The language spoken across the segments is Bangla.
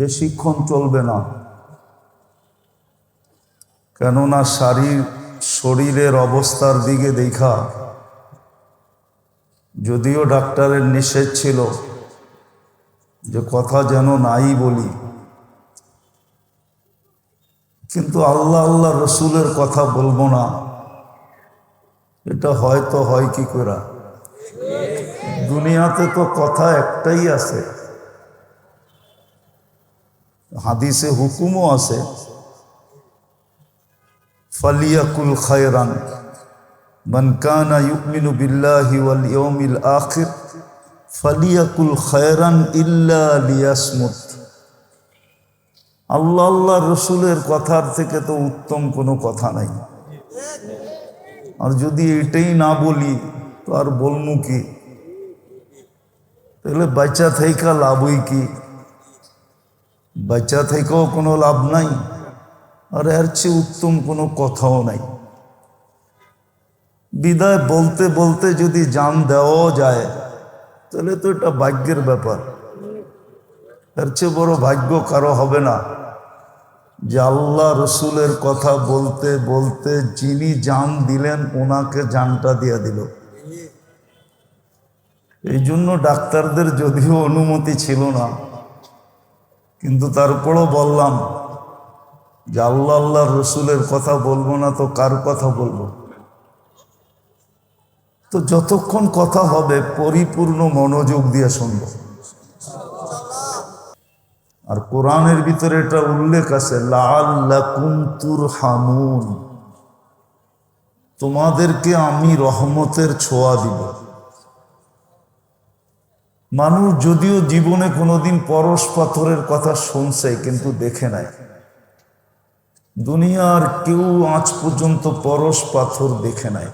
বেশিক্ষণ চলবে না, কেননা শরীরের অবস্থার দিকে দেখা যদিও ডাক্তারের নিষেধ ছিল যে কথা যেন নাই বলি, কিন্তু আল্লাহ আল্লাহ রসুলের কথা বলবো না, এটা হয়তো হয় কি করে? দুনিয়াতে তো কথা একটাই আছে, হাদিসে হুকুমও আছে, ফালিয়াকুল খায়রান মান কানা ইউমিনু বিল্লাহি ওয়াল ইয়াউমিল আখির ফালিয়াকুল খায়রান ইল্লা লিয়াসমুত। আল্লাহ আল্লাহ রসুলের কথার থেকে তো উত্তম কোনো কথা নাই। আর যদি এটাই না বলি তো আর বলমু কি? তাহলে বাচ্চা থেকে লাভই কি? বাচ্চা থেকেও কোনো লাভ নাই, আর এর চেয়ে উত্তম কোনো কথাও নাই। বিদায় বলতে বলতে যদি জান দেওয়াও যায় তাহলে তো এটা ভাগ্যের ব্যাপার। এর চেয়ে বড় ভাগ্য কারো হবে না যে আল্লাহ রসুলের কথা বলতে বলতে যিনি জান দিলেন ওনাকে জানটা দিয়ে দিল। এই জন্য ডাক্তারদের যদিও অনুমতি ছিল না, কিন্তু তারপরও বললাম যে আল্লাহ আল্লাহ রসুলের কথা বলবো না তো কার কথা বলবো? তো যতক্ষণ কথা হবে পরিপূর্ণ মনোযোগ দিয়ে শুনব। আর কোরআনের ভিতরে এটা উল্লেখ আছে, লাআল্লাকুম তুরহামুন, তোমাদেরকে আমি রহমতের ছোঁয়া দিব। মানুষ যদিও জীবনে কোনোদিন পরশ পাথরের কথা শুনছে কিন্তু দেখে নাই। দুনিয়ার কেউ আজ পর্যন্ত পরশ পাথর দেখে নাই।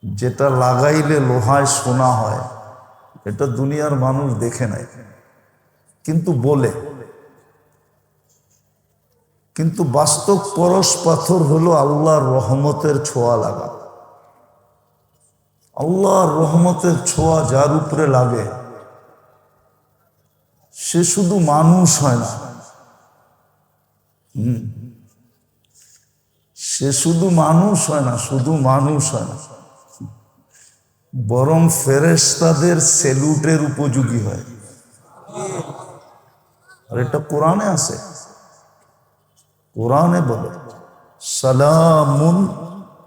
যেটা লাগাইলে লোহায় সোনা হয়, এটা দুনিয়ার মানুষ দেখে নাই, কিন্তু বলে। কিন্তু বাস্তব পরশ পাথর হলো আল্লাহর রহমতের ছোঁয়া লাগা। আল্লাহর রহমতের ছোঁয়া যার উপরে লাগে সে শুধু মানুষ হয় না, সে শুধু মানুষ হয় না, শুধু মানুষ হয় না, বরং ফেরেশতাদের সেলুটের উপযোগী হয়। আর এটা কোরআনে আছে, কোরআনে বলে সালামুন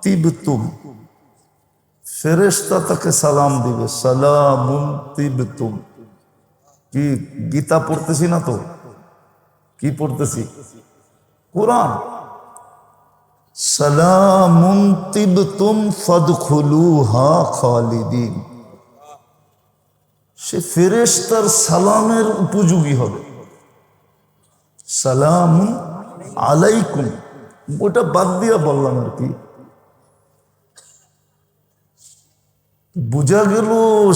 তিবতুম, ফেরেশতা তাকে সালাম দিবে, সালামুন তিবতুম। কি গীতা পড়তেছি না তো? কি পড়তেছি? কোরআন। সালামুন তিবতুম ফাদখুলুহা খালিদিন, সে ফেরেশতার সালামের উপযোগী হবে। সালামুন আলাইকুম, ওটা বাদ দিয়া বললাম আর কি। বোঝা গেল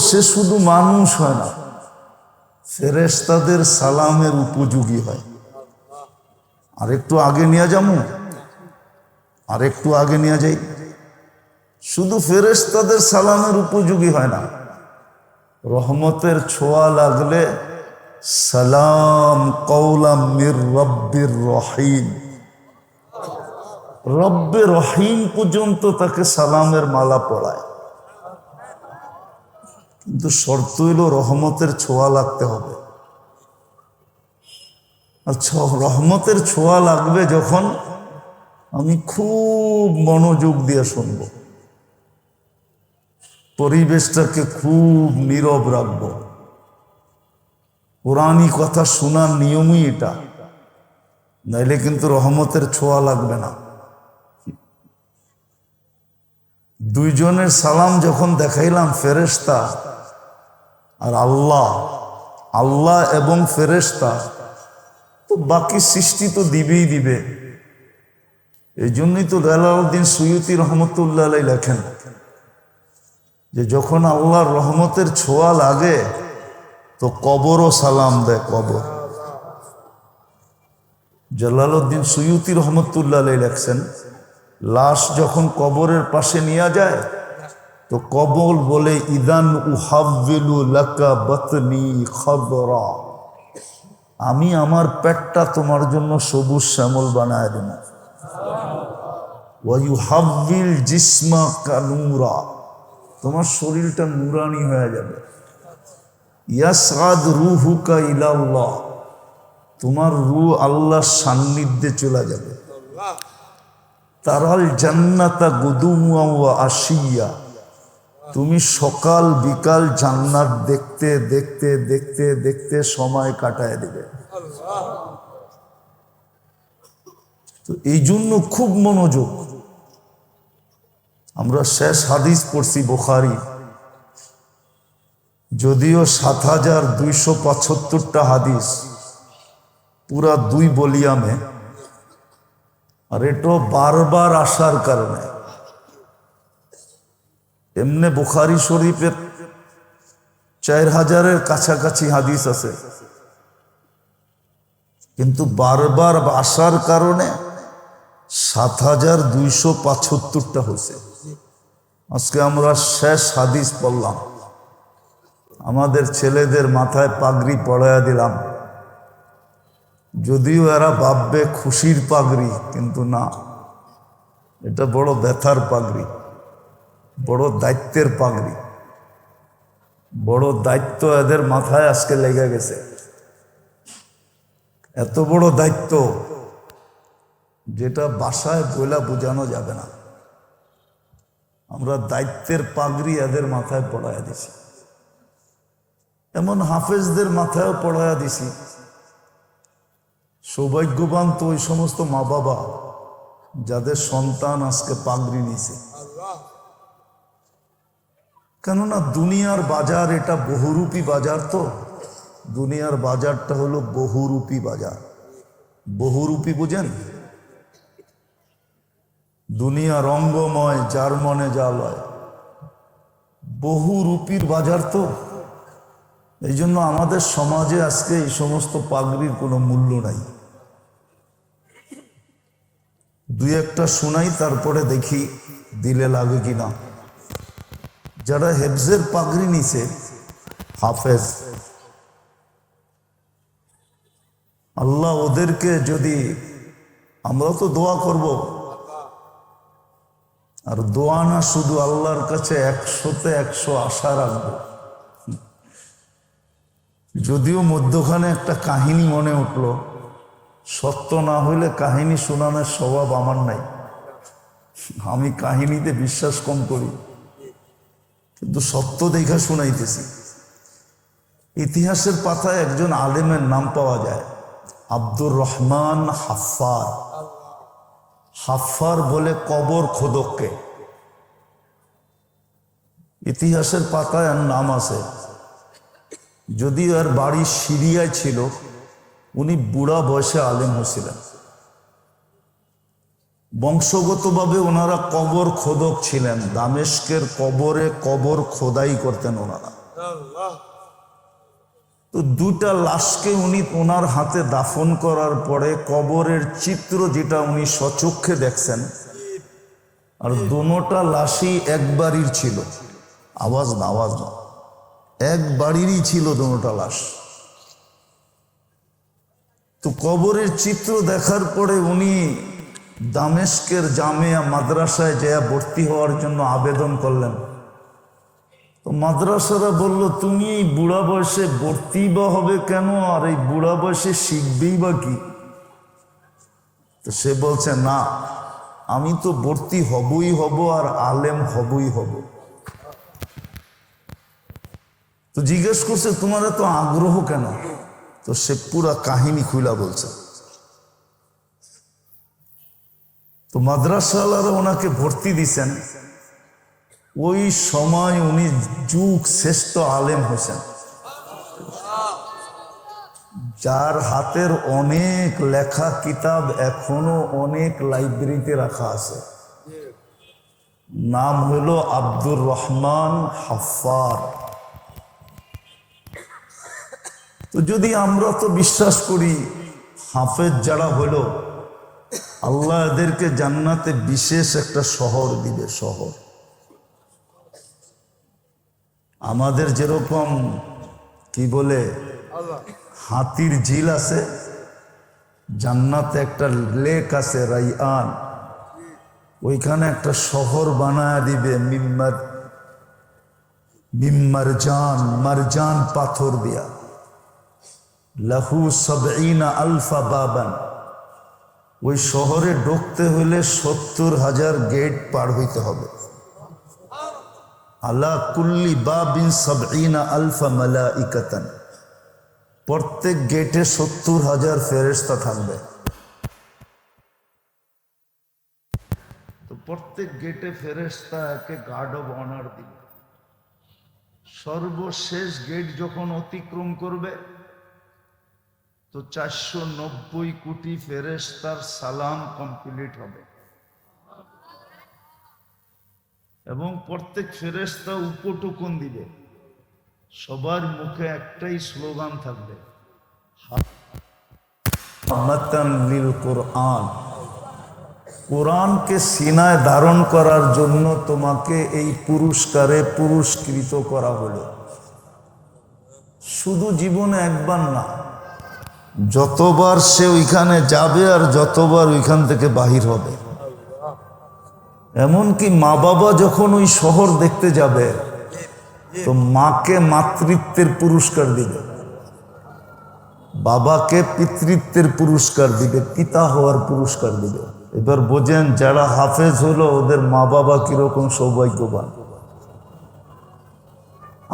সে শুধু মানুষ হয় না, ফেরেশতাদের সালামের উপযোগী হয়। আর একটু আগে নিয়ে যাবো, আর একটু আগে নিয়ে যাই। শুধু ফেরেশতাদের সালামের উপযোগী হয় না, রহমতের ছোঁয়া লাগলে সালাম কওলাম মির রব্বির রহিম, রব্বে রহিম পর্যন্ত তাকে সালামের মালা পড়ায়। কিন্তু শর্ত হইল রহমতের ছোঁয়া লাগতে হবে। আচ্ছা, রহমতের ছোঁয়া লাগবে যখন আমি খুব মনোযোগ দিয়ে শুনব, পরিবেশটাকে খুব নীরব রাখবো। কোরআনী কথা শোনার নিয়মই এটা, নাইলে কিন্তু রহমতের ছোঁয়া লাগবে না। দুইজনের সালাম যখন দেখাইলাম, ফেরেশতা আর আল্লাহ, আল্লাহ এবং ফেরেশতা, তো বাকি সৃষ্টি তো দিবেই দিবে। এই জন্যই তো জালালউদ্দিন সুয়ুতি রহমতুল্লাহ আলাইহি লেখেন যে যখন আল্লাহর রহমতের ছোঁয়া লাগে তো কবরও সালাম দেয়। কবর, জালালউদ্দিন সুয়ুতি রহমতুল্লাহ আলাইহি লেখছেন, লাশ যখন কবরের পাশে নিয়ে যায় তো কবর বলে ইদান উহাব্বিলু লাকা বাতনি খবরা, আমি আমার পেটটা তোমার জন্য সবুজ শ্যামল বানায় দেব। ওয়ায়ুহাব্বিল জিসমা কানুরা, তোমার শরীরটা নুরানি হয়ে যাবে। ইয়াসআদ রূহুকা ইলাল্লাহ, তোমার রূহ আল্লাহর সান্নিধ্যে চলে যাবে। তারাল জান্নাতা গুদুওয়া ওয়া আশিয়া, তুমি সকাল বিকাল জান্নাত দেখতে দেখতে দেখতে দেখতে সময় কাটায় দেবে। তো এই জন্য খুব মনোযোগ। আমরা শেষ হাদিস পড়ছি বুখারী, যদিও ৭,২৭৫টা হাদিস পুরা 2 ভলিউমে, আর এটা বারবার আসার কারণে। এমনি বুখারী শরীফের ৪,০০০-এর কাছাকাছি হাদিস আছে, কিন্তু বারবার আসার কারণে ৭,২৭৫টা হয়েছে। আজকে আমরা শেষ হাদিস পড়লাম, আমাদের ছেলেদের মাথায় পাগড়ি পড়াইয়া দিলাম। যদিও এরা ভাববে খুশির পাগড়ি, কিন্তু না, এটা বড় ব্যথার পাগড়ি, বড় দায়িত্বের পাগড়ি। বড় দায়িত্ব এদের মাথায় আজকে লেগে গেছে। এত বড় দায়িত্ব যেটা বাসায় বইলা বোঝানো যাবে না। আমরা দায়িত্বের পাগড়ি এদের মাথায় পড়াইয়া দিছি, এমন হাফেজদের মাথায়ও পড়াইয়া দিছি। সৌভাগ্যবান তো ওই সমস্ত মা বাবা যাদের সন্তান আজকে পাগড়ি নিছে। কেননা দুনিয়ার বাজার এটা বহুরূপী বাজার। তো দুনিয়ার বাজারটা হলো বহুরূপী বাজার। বহুরূপী বুঝেন? দুনিয়া রঙ্গময়, যার মনে যা লয়, বহুরূপীর বাজার। তো এই জন্য আমাদের সমাজে আজকে এই সমস্ত পাগড়ির কোনো মূল্য নাই। 2-একটা শোনাই, তারপরে দেখি দিলে লাগে কিনা। যারা হেফজের পাগড়ি নিছে, হাফেজ, আল্লাহ ওদেরকে যদি, আমরা তো দোয়া করব, আর দোয়া না শুধু, আল্লাহর কাছে 100-তে 100 আশা রাখবো। যদিও মধ্যখানে একটা কাহিনী মনে উঠল, সত্য না হইলে কাহিনী শোনানোর স্বভাব আমার নাই। আমি কাহিনীতে বিশ্বাস কম করি, কিন্তু সত্য দেখা শুনাইতেছি। ইতিহাসের পাতায় একজন আলেমের নাম পাওয়া যায়, আব্দুর রহমান হাফফার। হাফফার বলে কবর খোদককে। ইতিহাসের পাতায় এর নাম আছে। যদিও এর বাড়ি সিরিয়ায় ছিল, উনি বুড়া বয়সে আলেম হয়েছিলেন। বংশগতভাবে ওনারা কবর খোদক ছিলেন। দামেস্কের কবরে কবর খোদাই করতেন ওনারা। তো 2টা লাশকে উনি ওনার হাতে দাফন করার পরে কবরের চিত্র যেটা উনি স্বচক্ষে দেখছেন, আর দোনোটা লাশই এক বাড়ির ছিল। আওয়াজ না, আওয়াজ না, এক বাড়িরই ছিল দোনোটা লাশ। তো কবরের চিত্র দেখার পরে উনি দামেস্কের জামিয়া মাদ্রাসায় যা ভর্তি হওয়ার জন্য আবেদন করলেন। তো মাদ্রাসারা বলল, তুমি এই বুড়া বয়সে ভর্তি বা হবে কেন, আর এই বুড়া বয়সে শিখবেই বা কি? তো সে বলছে, না, আমি তো ভর্তি হবই হব, আর আলেম হবই হব। তো জিজ্ঞেস করছে, তোমার এত আগ্রহ কেন? তো সে পুরা কাহিনী খুলা বলছে। তো মাদ্রাসাওয়ালারা ওনাকে ভর্তি দিছেন। ওই সময় উনি যুগ শ্রেষ্ঠ আলেম হোসেন, যার হাতের অনেক লেখা কিতাব এখনো অনেক লাইব্রেরিতে রাখা আছে। নাম হলো আব্দুর রহমান হাফফার। তো যদি আমরা তো বিশ্বাস করি হাফেজ যারা হলো, আল্লাহ এদেরকে জান্নাতে বিশেষ একটা শহর দিবে। শহর আমাদের যেরকম কি বলে হাতির ঝিল আছে, জান্নাতে একটা লেক আছে রাইয়ান, ওইখানে একটা শহর বানায় দিবে মারজান পাথর দিয়া। লাহু ৭০ আলফা বাবান। ওই শহরে ঢুকতে হলে ৭০,০০০ গেট পার হইতে হবে। আলা কুল্লি বাবিন ৭০ আলফা মালাইকাতান। প্রত্যেক গেটে ৭০,০০০ ফেরেশতা থাকবে। তো প্রত্যেক গেটে ফেরেশতা একে গার্ড অব অনার দিবে। সর্বশেষ গেট যখন অতিক্রম করবে তো ৪৯০ কোটি ফেরেশতার সালাম কমপ্লিট হবে এবং প্রত্যেক ফেরেশতা উপটুকুন দিবে। সবার মুখে একটাই স্লোগান থাকবে, হামাতান লিল কোরআন। কোরআনকে সিনায় ধারণ করার জন্য তোমাকে এই পুরস্কারে পুরস্কৃত করা হলো। শুধু জীবনে একবার না, যতবার সে ওইখানে যাবে আর যতবার ওইখান থেকে বাহির হবে। এমনকি মা বাবা যখন ওই শহর দেখতে যাবে তো মাকে মাতৃত্বের পুরস্কার দিবে, বাবাকে পিতৃত্বের পুরস্কার দিবে, পিতা হওয়ার পুরস্কার দিবে। এবার বোঝেন যারা হাফেজ হলো ওদের মা বাবা কিরকম সৌভাগ্যবান।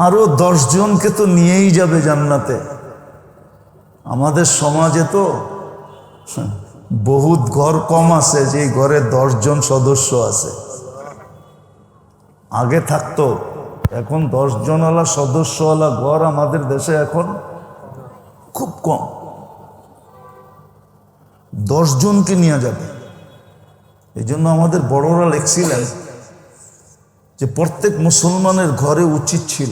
আরো ১০ জনকে তো নিয়েই যাবে জান্নাতে। আমাদের সমাজে তো বহুত ঘর কম আছে যে ঘরে ১০ জন সদস্য আছে। আগে থাকতো, এখন ১০ জনওয়ালা সদস্যওয়ালা ঘর আমাদের দেশে এখন খুব কম। ১০ জনকে নিয়ে যাবে। এই জন্য আমাদের বড়রা লিখছিলেন যে প্রত্যেক মুসলমানের ঘরে উচিত ছিল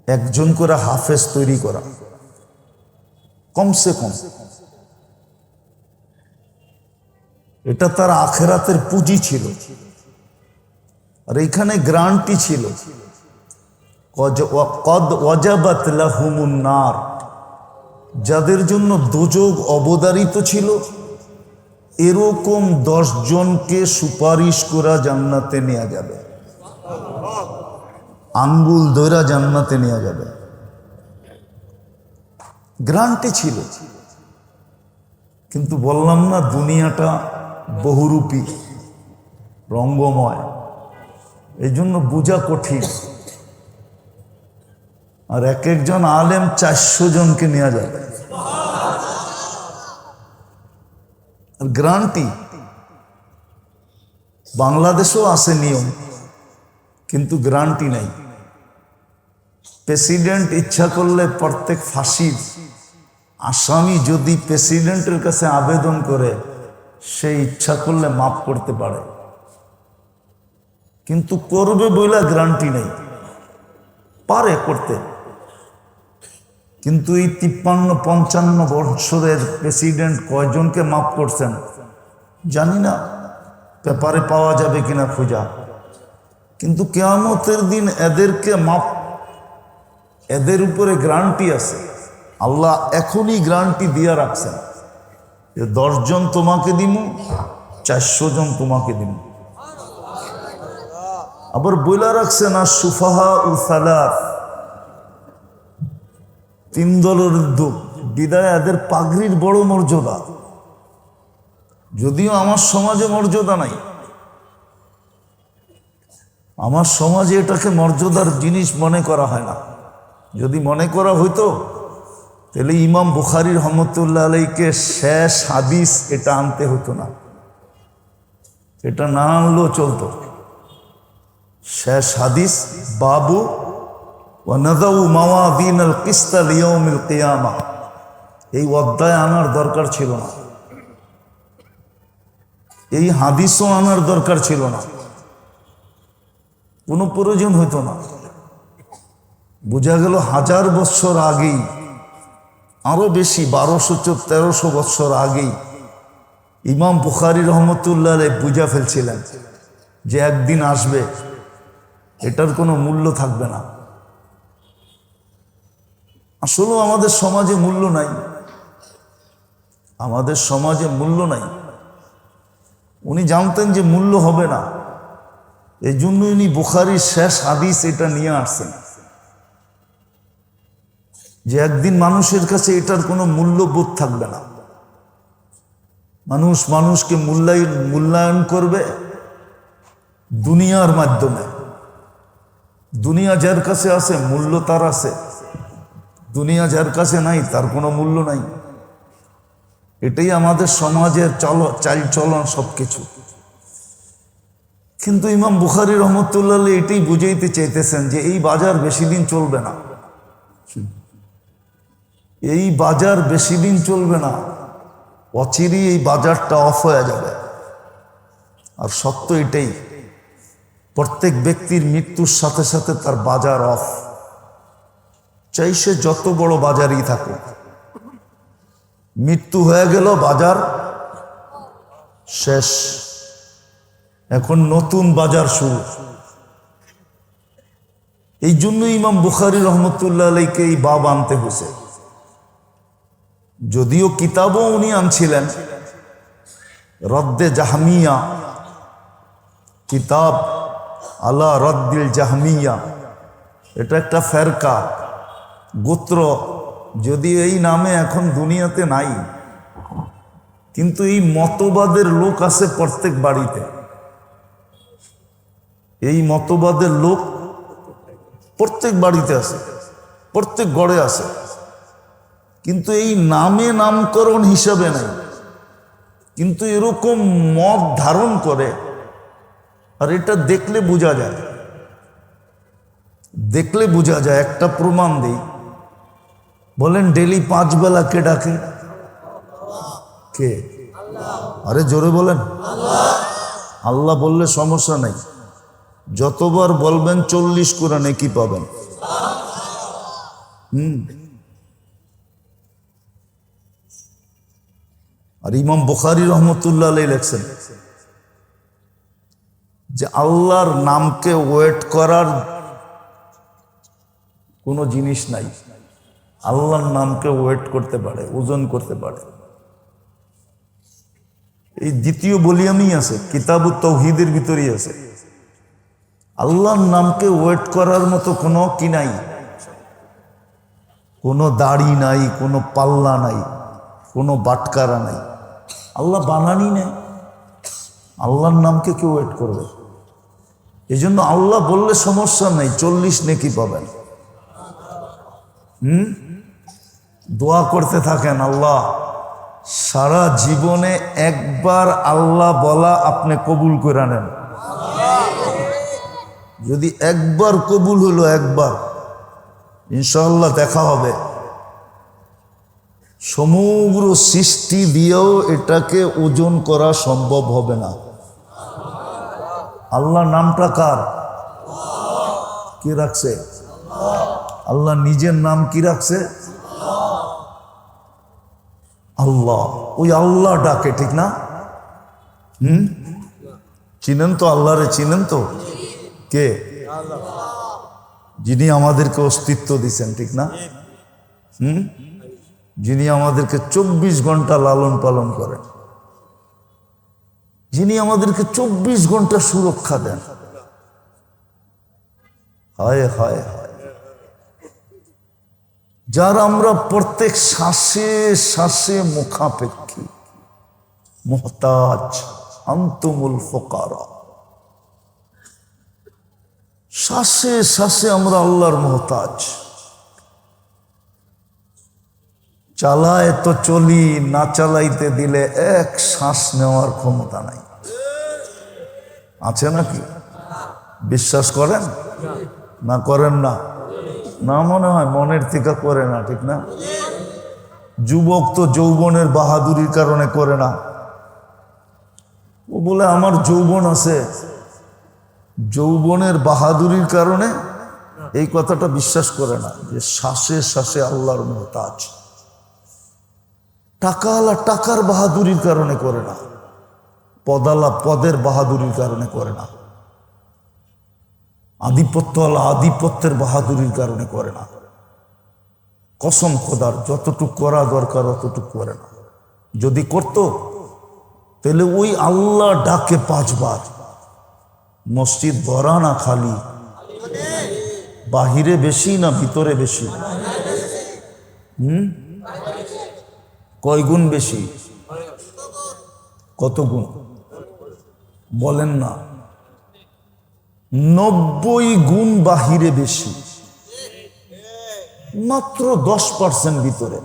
একজন করে হাফেজ তৈরি করা, কমসে কম। এটা তার আখেরাতের পুঁজি ছিল। আর এইখানে গ্রান্টি ছিল, কদ ওয়াজাবাত লাহুমুন নার, যাদের জন্য দোজখ অবধারিত ছিল এরকম ১০ জনকে সুপারিশ করা জান্নাতে নেওয়া যাবে, আঙ্গুল ধরা জান্নাতে নেওয়া যাবে। গ্রান্টি ছিল। কিন্তু বললাম না দুনিয়াটা বহুরূপী, রঙ্গময়, এই জন্য বোঝা কঠিন। আর এক একজন আলেম ৪০০ জনকে নেওয়া যাবে। আর গ্রান্টি বাংলাদেশেও আছে নিয়ম, কিন্তু গ্রান্টি নাই। প্রেসিডেন্ট ইচ্ছা করলে প্রত্যেক ফাঁসির আসামি যদি প্রেসিডেন্টের কাছে আবেদন করে সে ইচ্ছা করলে মাফ করতে পারে, কিন্তু করবে বইলা গ্যারান্টি নেই। পারে করতে, কিন্তু এই ৫৩-৫৫ বছরের প্রেসিডেন্ট কয়জনকে মাফ করছেন জানি না, পেপারে পাওয়া যাবে কিনা খোঁজা। কিন্তু কিয়ামতের দিন এদেরকে মাফ, এদের উপরে গ্যারান্টি আছে। আল্লাহ এখনই গ্যারান্টি দিয়ে রাখছেন যে ১০ জন তোমাকে দিমু, ৪০০ জন তোমাকে দিমু। আবার বইলা রাখছেন আর সুফাহা উ সালাত, ৩ দলের বিদায় এদের পাগড়ির বড় মর্যাদা, যদিও আমার সমাজে মর্যাদা নাই। আমার সমাজে এটাকে মর্যাদার জিনিস মনে করা হয় না। যদি মনে করা হইতো তাহলে ইমাম বুখারী রহমতুল্লাহ আলাইকে শেষ হাদিস এটা আনতে হতো না, এটা না আনলেও চলতো। শেষ হাদিস বাবু ওয়া নাযাউ মাওয়াযিনাল কিসতা লিয়াউমিল কিয়ামাহ, এই অধ্যায় আনার দরকার ছিল না, এই হাদিসও আনার দরকার ছিল না, কোনো প্রয়োজন হইতো না। বোঝা গেল ১০০০ বছর আগেই, আরো বেশি ১২০০-১৩০০ বছর আগেই ইমাম বুখারী রহমতুল্লাহ আলাইহি বুঝা ফেলছিলেন যে একদিন আসবে এটার কোনো মূল্য থাকবে না। আসলেও আমাদের সমাজে মূল্য নাই, আমাদের সমাজে মূল্য নাই। উনি জানতেন যে মূল্য হবে না, এই জন্য উনি বুখারীর শেষ হাদিস এটা নিয়ে আসছেন যে একদিন মানুষের কাছে এটার কোনো মূল্যবোধ থাকবে না। মানুষ মানুষকে মূল্যায়ন করবে দুনিয়ার মাধ্যমে। দুনিয়া যার কাছে আছে মূল্য তার আছে, দুনিয়া যার কাছে নাই তার কোনো মূল্য নাই। এটাই আমাদের সমাজের চাল চলন সবকিছু। কিন্তু ইমাম বুখারী রহমতুল্লাহ আলাইহি এটাই বুঝাইতে চাইতেছেন যে এই বাজার বেশি দিন চলবে না, এই বাজার বেশি দিন চলবে না, অচিরেই এই বাজারটা অফ হয়ে যাবে। আর সত্য এটাই, প্রত্যেক ব্যক্তির মৃত্যুর সাথে সাথে তার বাজার অফ, চাই সে যত বড় বাজারই থাকুক। মৃত্যু হয়ে গেল, বাজার শেষ, এখন নতুন বাজার শুরু। এই জন্য ইমাম বুখারী রহমতুল্লাহ আলাইহিকে এই বাব আনতে হয়েছে। যদিও কিতাবও উনি আনছিলেন, রদ্দে জাহমিয়া, কিতাব আলা রদ্দিল জাহমিয়া, এটা একটা ফেরকা গোত্র, যদি এই নামে এখন দুনিয়াতে নাই, কিন্তু এই মতবাদের লোক আছে প্রত্যেক বাড়িতে। এই মতবাদের লোক প্রত্যেক বাড়িতে আছে, প্রত্যেক ঘরে আছে, কিন্তু এই নামে নামকরণ হিসাবে নাই। কিন্তু এরকম মত ধারণ করে, আর এটা দেখলে বোঝা যায়, দেখলে বোঝা যায়। একটা প্রমাণ দিই, বলেন ডেলি 5 বেলা কে ডাকে? কে? আরে জোরে বলেন। আল্লাহ বললে সমস্যা নাই, যতবার বলবেন 40 করে নেকি পাবেন। আর ইমাম বুখারী রহমতুল্লাহ আলাইহি লেখছেন যে আল্লাহর নামকে ওয়েট করার কোনো জিনিস নাই। আল্লাহর নামকে ওয়েট করতে পারে, ওজন করতে পারে। এই দ্বিতীয় ভলিউমেই আছে, কিতাবুত তাওহীদের ভিতরেই আছে। আল্লাহর নামকে ওয়েট করার মতো কোনো কি নাই, কোনো দাড়ি নাই, কোনো পাল্লা নাই, কোনো বাটকারা নাই। আল্লাহ বানানি নেই, আল্লাহর নামকে কেউ ওয়েট করবে? এই জন্য আল্লাহ বললে সমস্যা নেই, 40 নেকি পাবেন। দোয়া করতে থাকেন, আল্লাহ সারা জীবনে একবার আল্লাহ বলা আপনি কবুল করে নেন। যদি একবার কবুল হলো, একবার, ইনশাআল্লাহ দেখা হবে। সমগ্র সৃষ্টি দিয়েও এটাকে ওজন করা সম্ভব হবে না। আল্লাহ নামটা কার? কি রাখছে? আল্লাহ নিজের নাম কি রাখছে? আল্লাহ। ওই আল্লাহ ডাকে, ঠিক না? চিনেন তো আল্লাহরে? চিনেন তো? কে? যিনি আমাদেরকে অস্তিত্ব দিচ্ছেন, ঠিক না? যিনি আমাদেরকে 24 ঘন্টা লালন পালন করেন, যিনি আমাদেরকে 24 ঘন্টা সুরক্ষা দেন। হায় হায় হায়, যার আমরা প্রত্যেক শ্বাসে শ্বাসে মুখাপেক্ষী, মুহতাজ, আনতুমুল ফুকারা। শ্বাসে শ্বাসে আমরা আল্লাহর মুহতাজ। চালায় তো চলি, না চালাইতে দিলে এক শ্বাস নেওয়ার ক্ষমতা নাই। আছে নাকি? বিশ্বাস করেন না? করেন না? না, মনে হয় মনের থেকে করে না, ঠিক না? যুবক তো যৌবনের বাহাদুরির কারণে করে না। ও বলে আমার যৌবন আছে, যৌবনের বাহাদুরির কারণে এই কথাটা বিশ্বাস করে না যে শ্বাসে শ্বাসে আল্লাহর মুহতাজ। টাকাওয়ালা টাকার বাহাদুরির কারণে করে না, পদালা পদের বাহাদুরির কারণে করে না, আধিপত্যওয়ালা আধিপত্যের বাহাদুরির কারণে করে না। কসম খোদার, যতটুক করা দরকার অতটুক করে না। যদি করত তাহলে ওই আল্লাহ ডাকে 5 বার, মসজিদ ভরা না খালি, বাহিরে বেশি না ভিতরে বেশি? কয় গুণ বেশি? কত গুণ বলেন না? 90 গুণ বাহিরে বেশি, মাত্র 10% ভিতরে।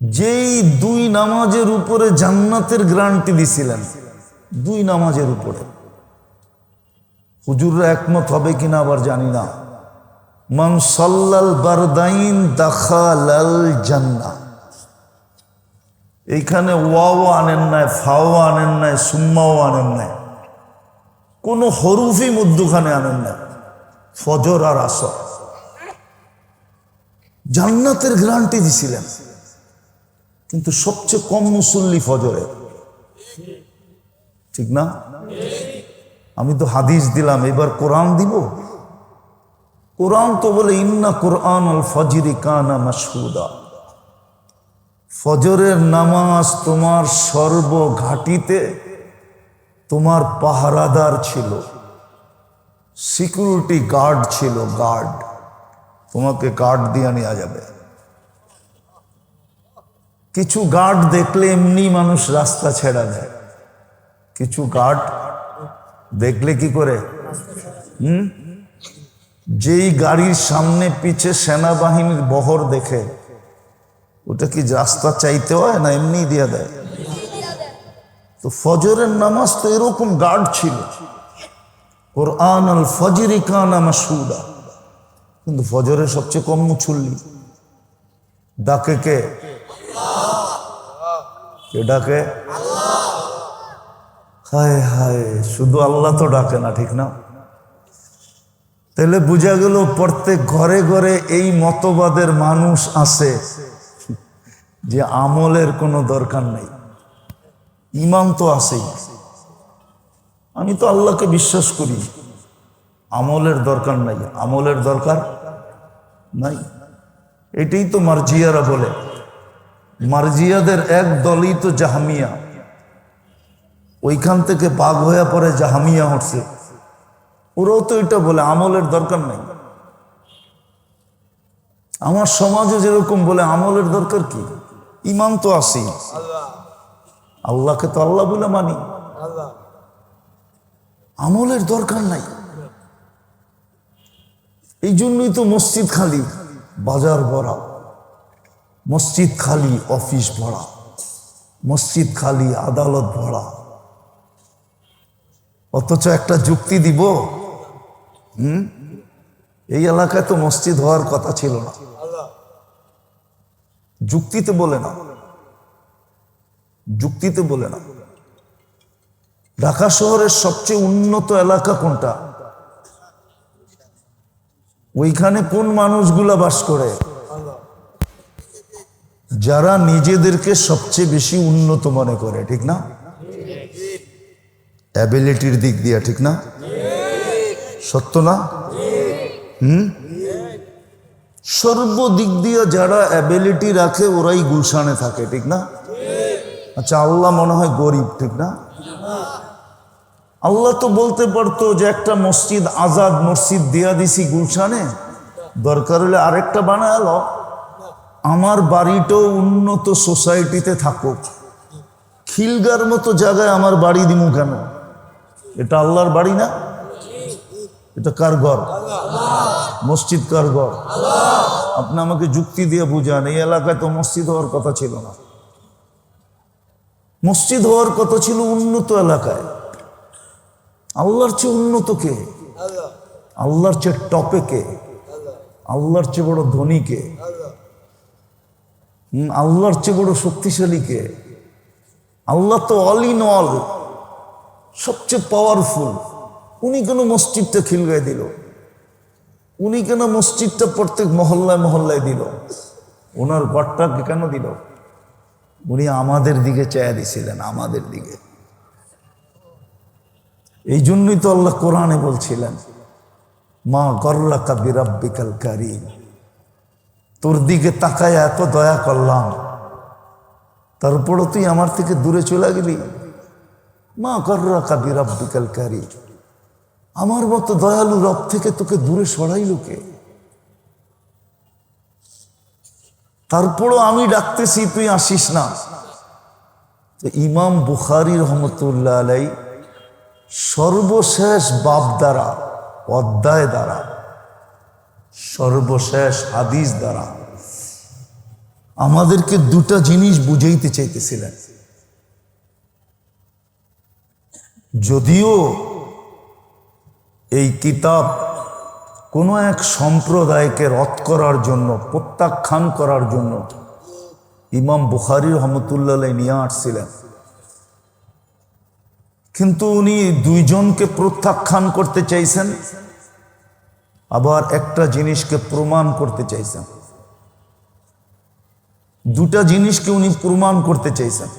যেই 2 নামাজের উপরে জান্নাতের গ্যারান্টি দিছিলেন, 2 নামাজের উপরে, হুজুররা একমত হবে কিনা আবার জানি না। মান সাল্লাল বারদাইন দাখালাল জান্নাহ। এইখানে ওয়াও আনেন নাই, ফাও আনেন নাই, সুম্মাও আনেন নাই, কোন হরুফি মধ্যখানে আনেন নাই। ফজর আর আসর জান্নাতের গ্যারান্টি দিছিলেন, কিন্তু সবচেয়ে কম মুসল্লি ফজরে, ঠিক না? আমি তো হাদিস দিলাম, এবার কোরআন দিব। কোরআন তো বলে ইন্না কোরআন আল ফজরি কানা মাশহুদা। ফজরের নামাজ তোমার সর্বঘাটিতে তোমার পাহারাদার ছিল, সিকিউরিটি গার্ড ছিল, গার্ড। তোমাকে গার্ড দিয়ে নেওয়া যাবে। কিছু গার্ড দেখলে এমনি মানুষ রাস্তা ছেড়া দেয়, কিছু গার্ড দেখলে কি করে? যেই গাড়ির সামনে পিছে সেনাবাহিনীর বহর দেখে, ওটা কি রাস্তা চাইতে হয় না এমনি দিয়ে দেয়? তো ফজরের নামাজ তো এরকম গার্ড ছিল, কোরআন আল ফজরি কানা মাশহুদা। কিন্তু ফজরের সবচেয়ে কম মুসল্লি, ডাকে কে? কে ডাকে? হায় হায়, শুধু আল্লাহ তো ডাকে না, ঠিক না? তাহলে বোঝা গেল প্রত্যেক ঘরে ঘরে এই মতবাদের মানুষ আছে যে আমলের কোনো দরকার নেই, ইমান তো আছেই। আমি তো আল্লাহকে বিশ্বাস করি, আমলের দরকার নাই, আমলের দরকার নাই। এটাই তো মার্জিয়ারা বলে। মার্জিয়াদের এক দলই তো জাহামিয়া, ওইখান থেকে বাগ হয়ে পরে জাহামিয়া হচ্ছে। ওরাও তো এটা বলে আমলের দরকার নাই। আমার সমাজে যেরকম বলে আমলের দরকার কি, ইমান তো আসি, আল্লাহকে তো আল্লাহ বলে মানি, আমলের দরকার নাই। এই জন্যই তো মসজিদ খালি, বাজার ভরা, মসজিদ খালি, অফিস ভরা, মসজিদ খালি, আদালত ভরা। অথচ একটা যুক্তি দিব, এই এলাকায় তো মসজিদ হওয়ার কথা ছিল না, যুক্তিতে বলে না, যুক্তিতে বলে না। ঢাকা শহরের সবচেয়ে উন্নত এলাকা কোনটা? ওইখানে কোন মানুষগুলা বাস করে? যারা নিজেদেরকে সবচেয়ে বেশি উন্নত মনে করে, ঠিক না? অ্যাবিলিটির দিক দিয়ে, ঠিক না? সত্য না? সর্বদিক দিয়ে যারা অ্যাবিলিটি রাখে ওরাই গুলশানে থাকে, ঠিক না? আচ্ছা, আল্লাহ মনে হয় গরিব, ঠিক না? আল্লাহ তো বলতে পারতো যে একটা মসজিদ, আজাদ মসজিদ দিয়া দিছি গুলশানে, দরকার হলে আরেকটা বানালো, আমার বাড়িটাও উন্নত সোসাইটিতে থাকুক, খিলগার মতো জায়গায় আমার বাড়ি দিমু কেন? এটা আল্লাহর বাড়ি না? এটা কার ঘর? মসজিদ কার ঘর? আপনি আমাকে যুক্তি দিয়ে বুঝান। এই এলাকায় তো মসজিদ হওয়ার কথা ছিল না, মসজিদ হওয়ার কথা ছিল উন্নত এলাকায়। আল্লাহর চেয়ে উন্নত কে? আল্লাহর চেয়ে টপে কে? আল্লাহর চেয়ে বড় ধনী কে? আল্লাহর চেয়ে বড় শক্তিশালী কে? আল্লাহ তো অল ইন অল, সবচেয়ে পাওয়ারফুল। উনি কেন মসজিদটা খিলগায় দিল? উনি কেন মসজিদটা প্রত্যেক মহল্লায় মহল্লায় দিল? ওনার ঘরটাকে কেন দিল? উনি আমাদের দিকে চেয়ে দিছিলেন, আমাদের দিকে। এই জন্যই তো আল্লাহ কোরআনে বলছিলেন মা গররাকা বিরাব্বিকাল কারীম, তোর দিকে তাকায় এত দয়া করলাম, তারপরও তুই আমার থেকে দূরে চলে গেলি। মা গররাকা বিরাব্বিকাল কারীম, আমার মতো দয়ালু রব থেকে তোকে দূরে সরাইল কে? তারপরও আমি ডাকতেছি, তুই আসিস না। তো ইমাম বুখারী রহমতুল্লাহ আলাই সর্বশেষ বাব দ্বারা, অধ্যায় দ্বারা, সর্বশেষ হাদিস দ্বারা আমাদেরকে দুটা জিনিস বুঝাইতে চাইতেছিলেন। যদিও এই কিতাব কোনো এক সম্প্রদায়কে রদ করার জন্য, প্রত্যাখ্যান করার জন্য ইমাম বুখারী রহমতুল্লাহ নিয়ে আসছিলেন, কিন্তু উনি দুইজনকে প্রত্যাখ্যান করতে চাইছেন, আবার একটা জিনিসকে প্রমাণ করতে চাইছেন। দুটা জিনিসকে উনি প্রমাণ করতে চাইছেন,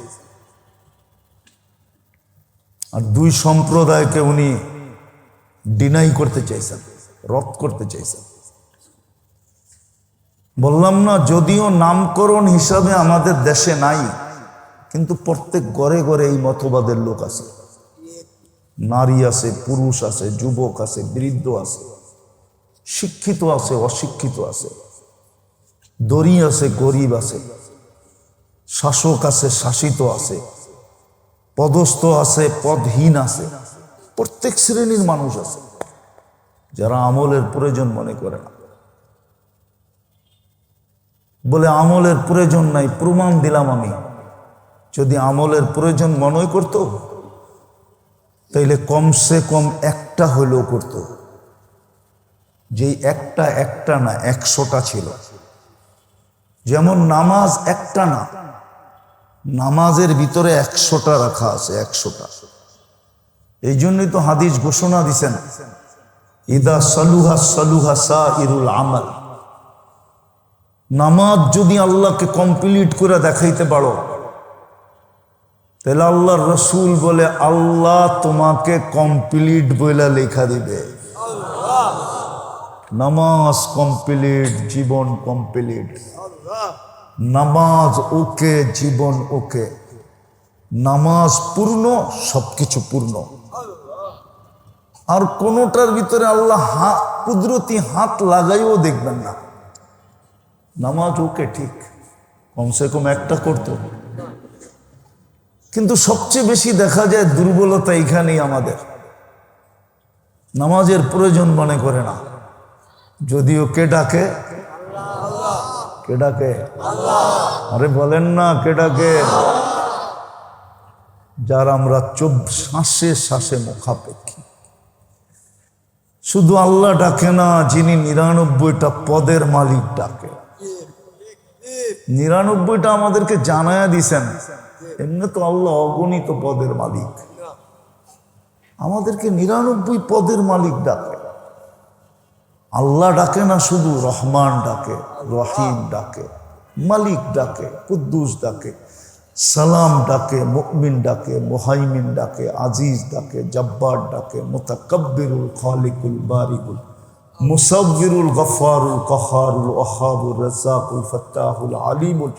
আর দুই সম্প্রদায়কে উনি ডিনাই করতে চাইছেন, রদ করতে চাইছেন। বললাম না, যদিও নামকরণ হিসাবে আমাদের দেশে নাই, কিন্তু প্রত্যেক ঘরে ঘরে এই মতবাদের লোক আছে। নারী আছে, পুরুষ আছে, যুবক আছে, বৃদ্ধ আছে, শিক্ষিত আছে, অশিক্ষিত আছে, ধনী আছে, গরিব আছে, শাসক আছে, শাসিত আছে, পদস্থ আছে, পদহীন আছে, প্রত্যেক শ্রেণীর মানুষ আছে যারা আমলের প্রয়োজন মনে করে না। বলে আমলের প্রয়োজন নাই, প্রমাণ দিলাম আমি। যদি আমলের প্রয়োজন মনে করত, তাইলে কমসে কম একটা হলেও করত। যেই একটা না, 100টা ছিল। যেমন নামাজ একটা না, নামাজের ভিতরে 100টা রাখা আছে, 100টা। এই জন্যই তো হাদিস ঘোষণা দিছেন, ইদা সালুহা সালুহা সাইরুল আমাল। নামাজ যদি আল্লাহকে কমপ্লিট করে দেখাইতে পারো, তাহলে আল্লাহর রসুল বলে আল্লাহ তোমাকে কমপ্লিট বইলা লেখা দিবে। নামাজ কমপ্লিট, জীবন কমপ্লিট। নামাজ ওকে, জীবন ওকে। নামাজ পূর্ণ, সবকিছু পূর্ণ। আর কোনোটার ভিতরে আল্লাহ কুদরতি হাত লাগাইও দেখবেন না। নামাজ ওকে, ঠিক, কমসে কম একটা করতো। কিন্তু সবচেয়ে বেশি দেখা যায় দুর্বলতা এখানেই আমাদের, নামাজের প্রয়োজন মনে করে না। যদিও কে ডাকে? কে ডাকে? আরে বলেন না, কে ডাকে? যার আমরা শ্বাসে শ্বাসে মুখাপেক্ষী। শুধু আল্লাহ ডাকে না, যিনি 99টা পদের মালিক ডাকে। 99টা আমাদেরকে জানায়া দিছেন। এমনি তো আল্লাহ অগণিত পদের মালিক, আমাদেরকে 99 পদের মালিক ডাকে। আল্লাহ ডাকে না, শুধু রহমান ডাকে, রহিম ডাকে, মালিক ডাকে, কুদ্দুস ডাকে, সালাম ডাকে, মুমিন ডাকে, মুহাইমিন ডাকে, আজিজ ডাকে, জব্বার ডাকে, মুতাকাব্বিরুল খালিকুল বারিকুল মুসাব্বিরুল গফফারুল কহারুল ওয়াহাবুর রাজ্জাকুল ফাত্তাহুল আলিমুল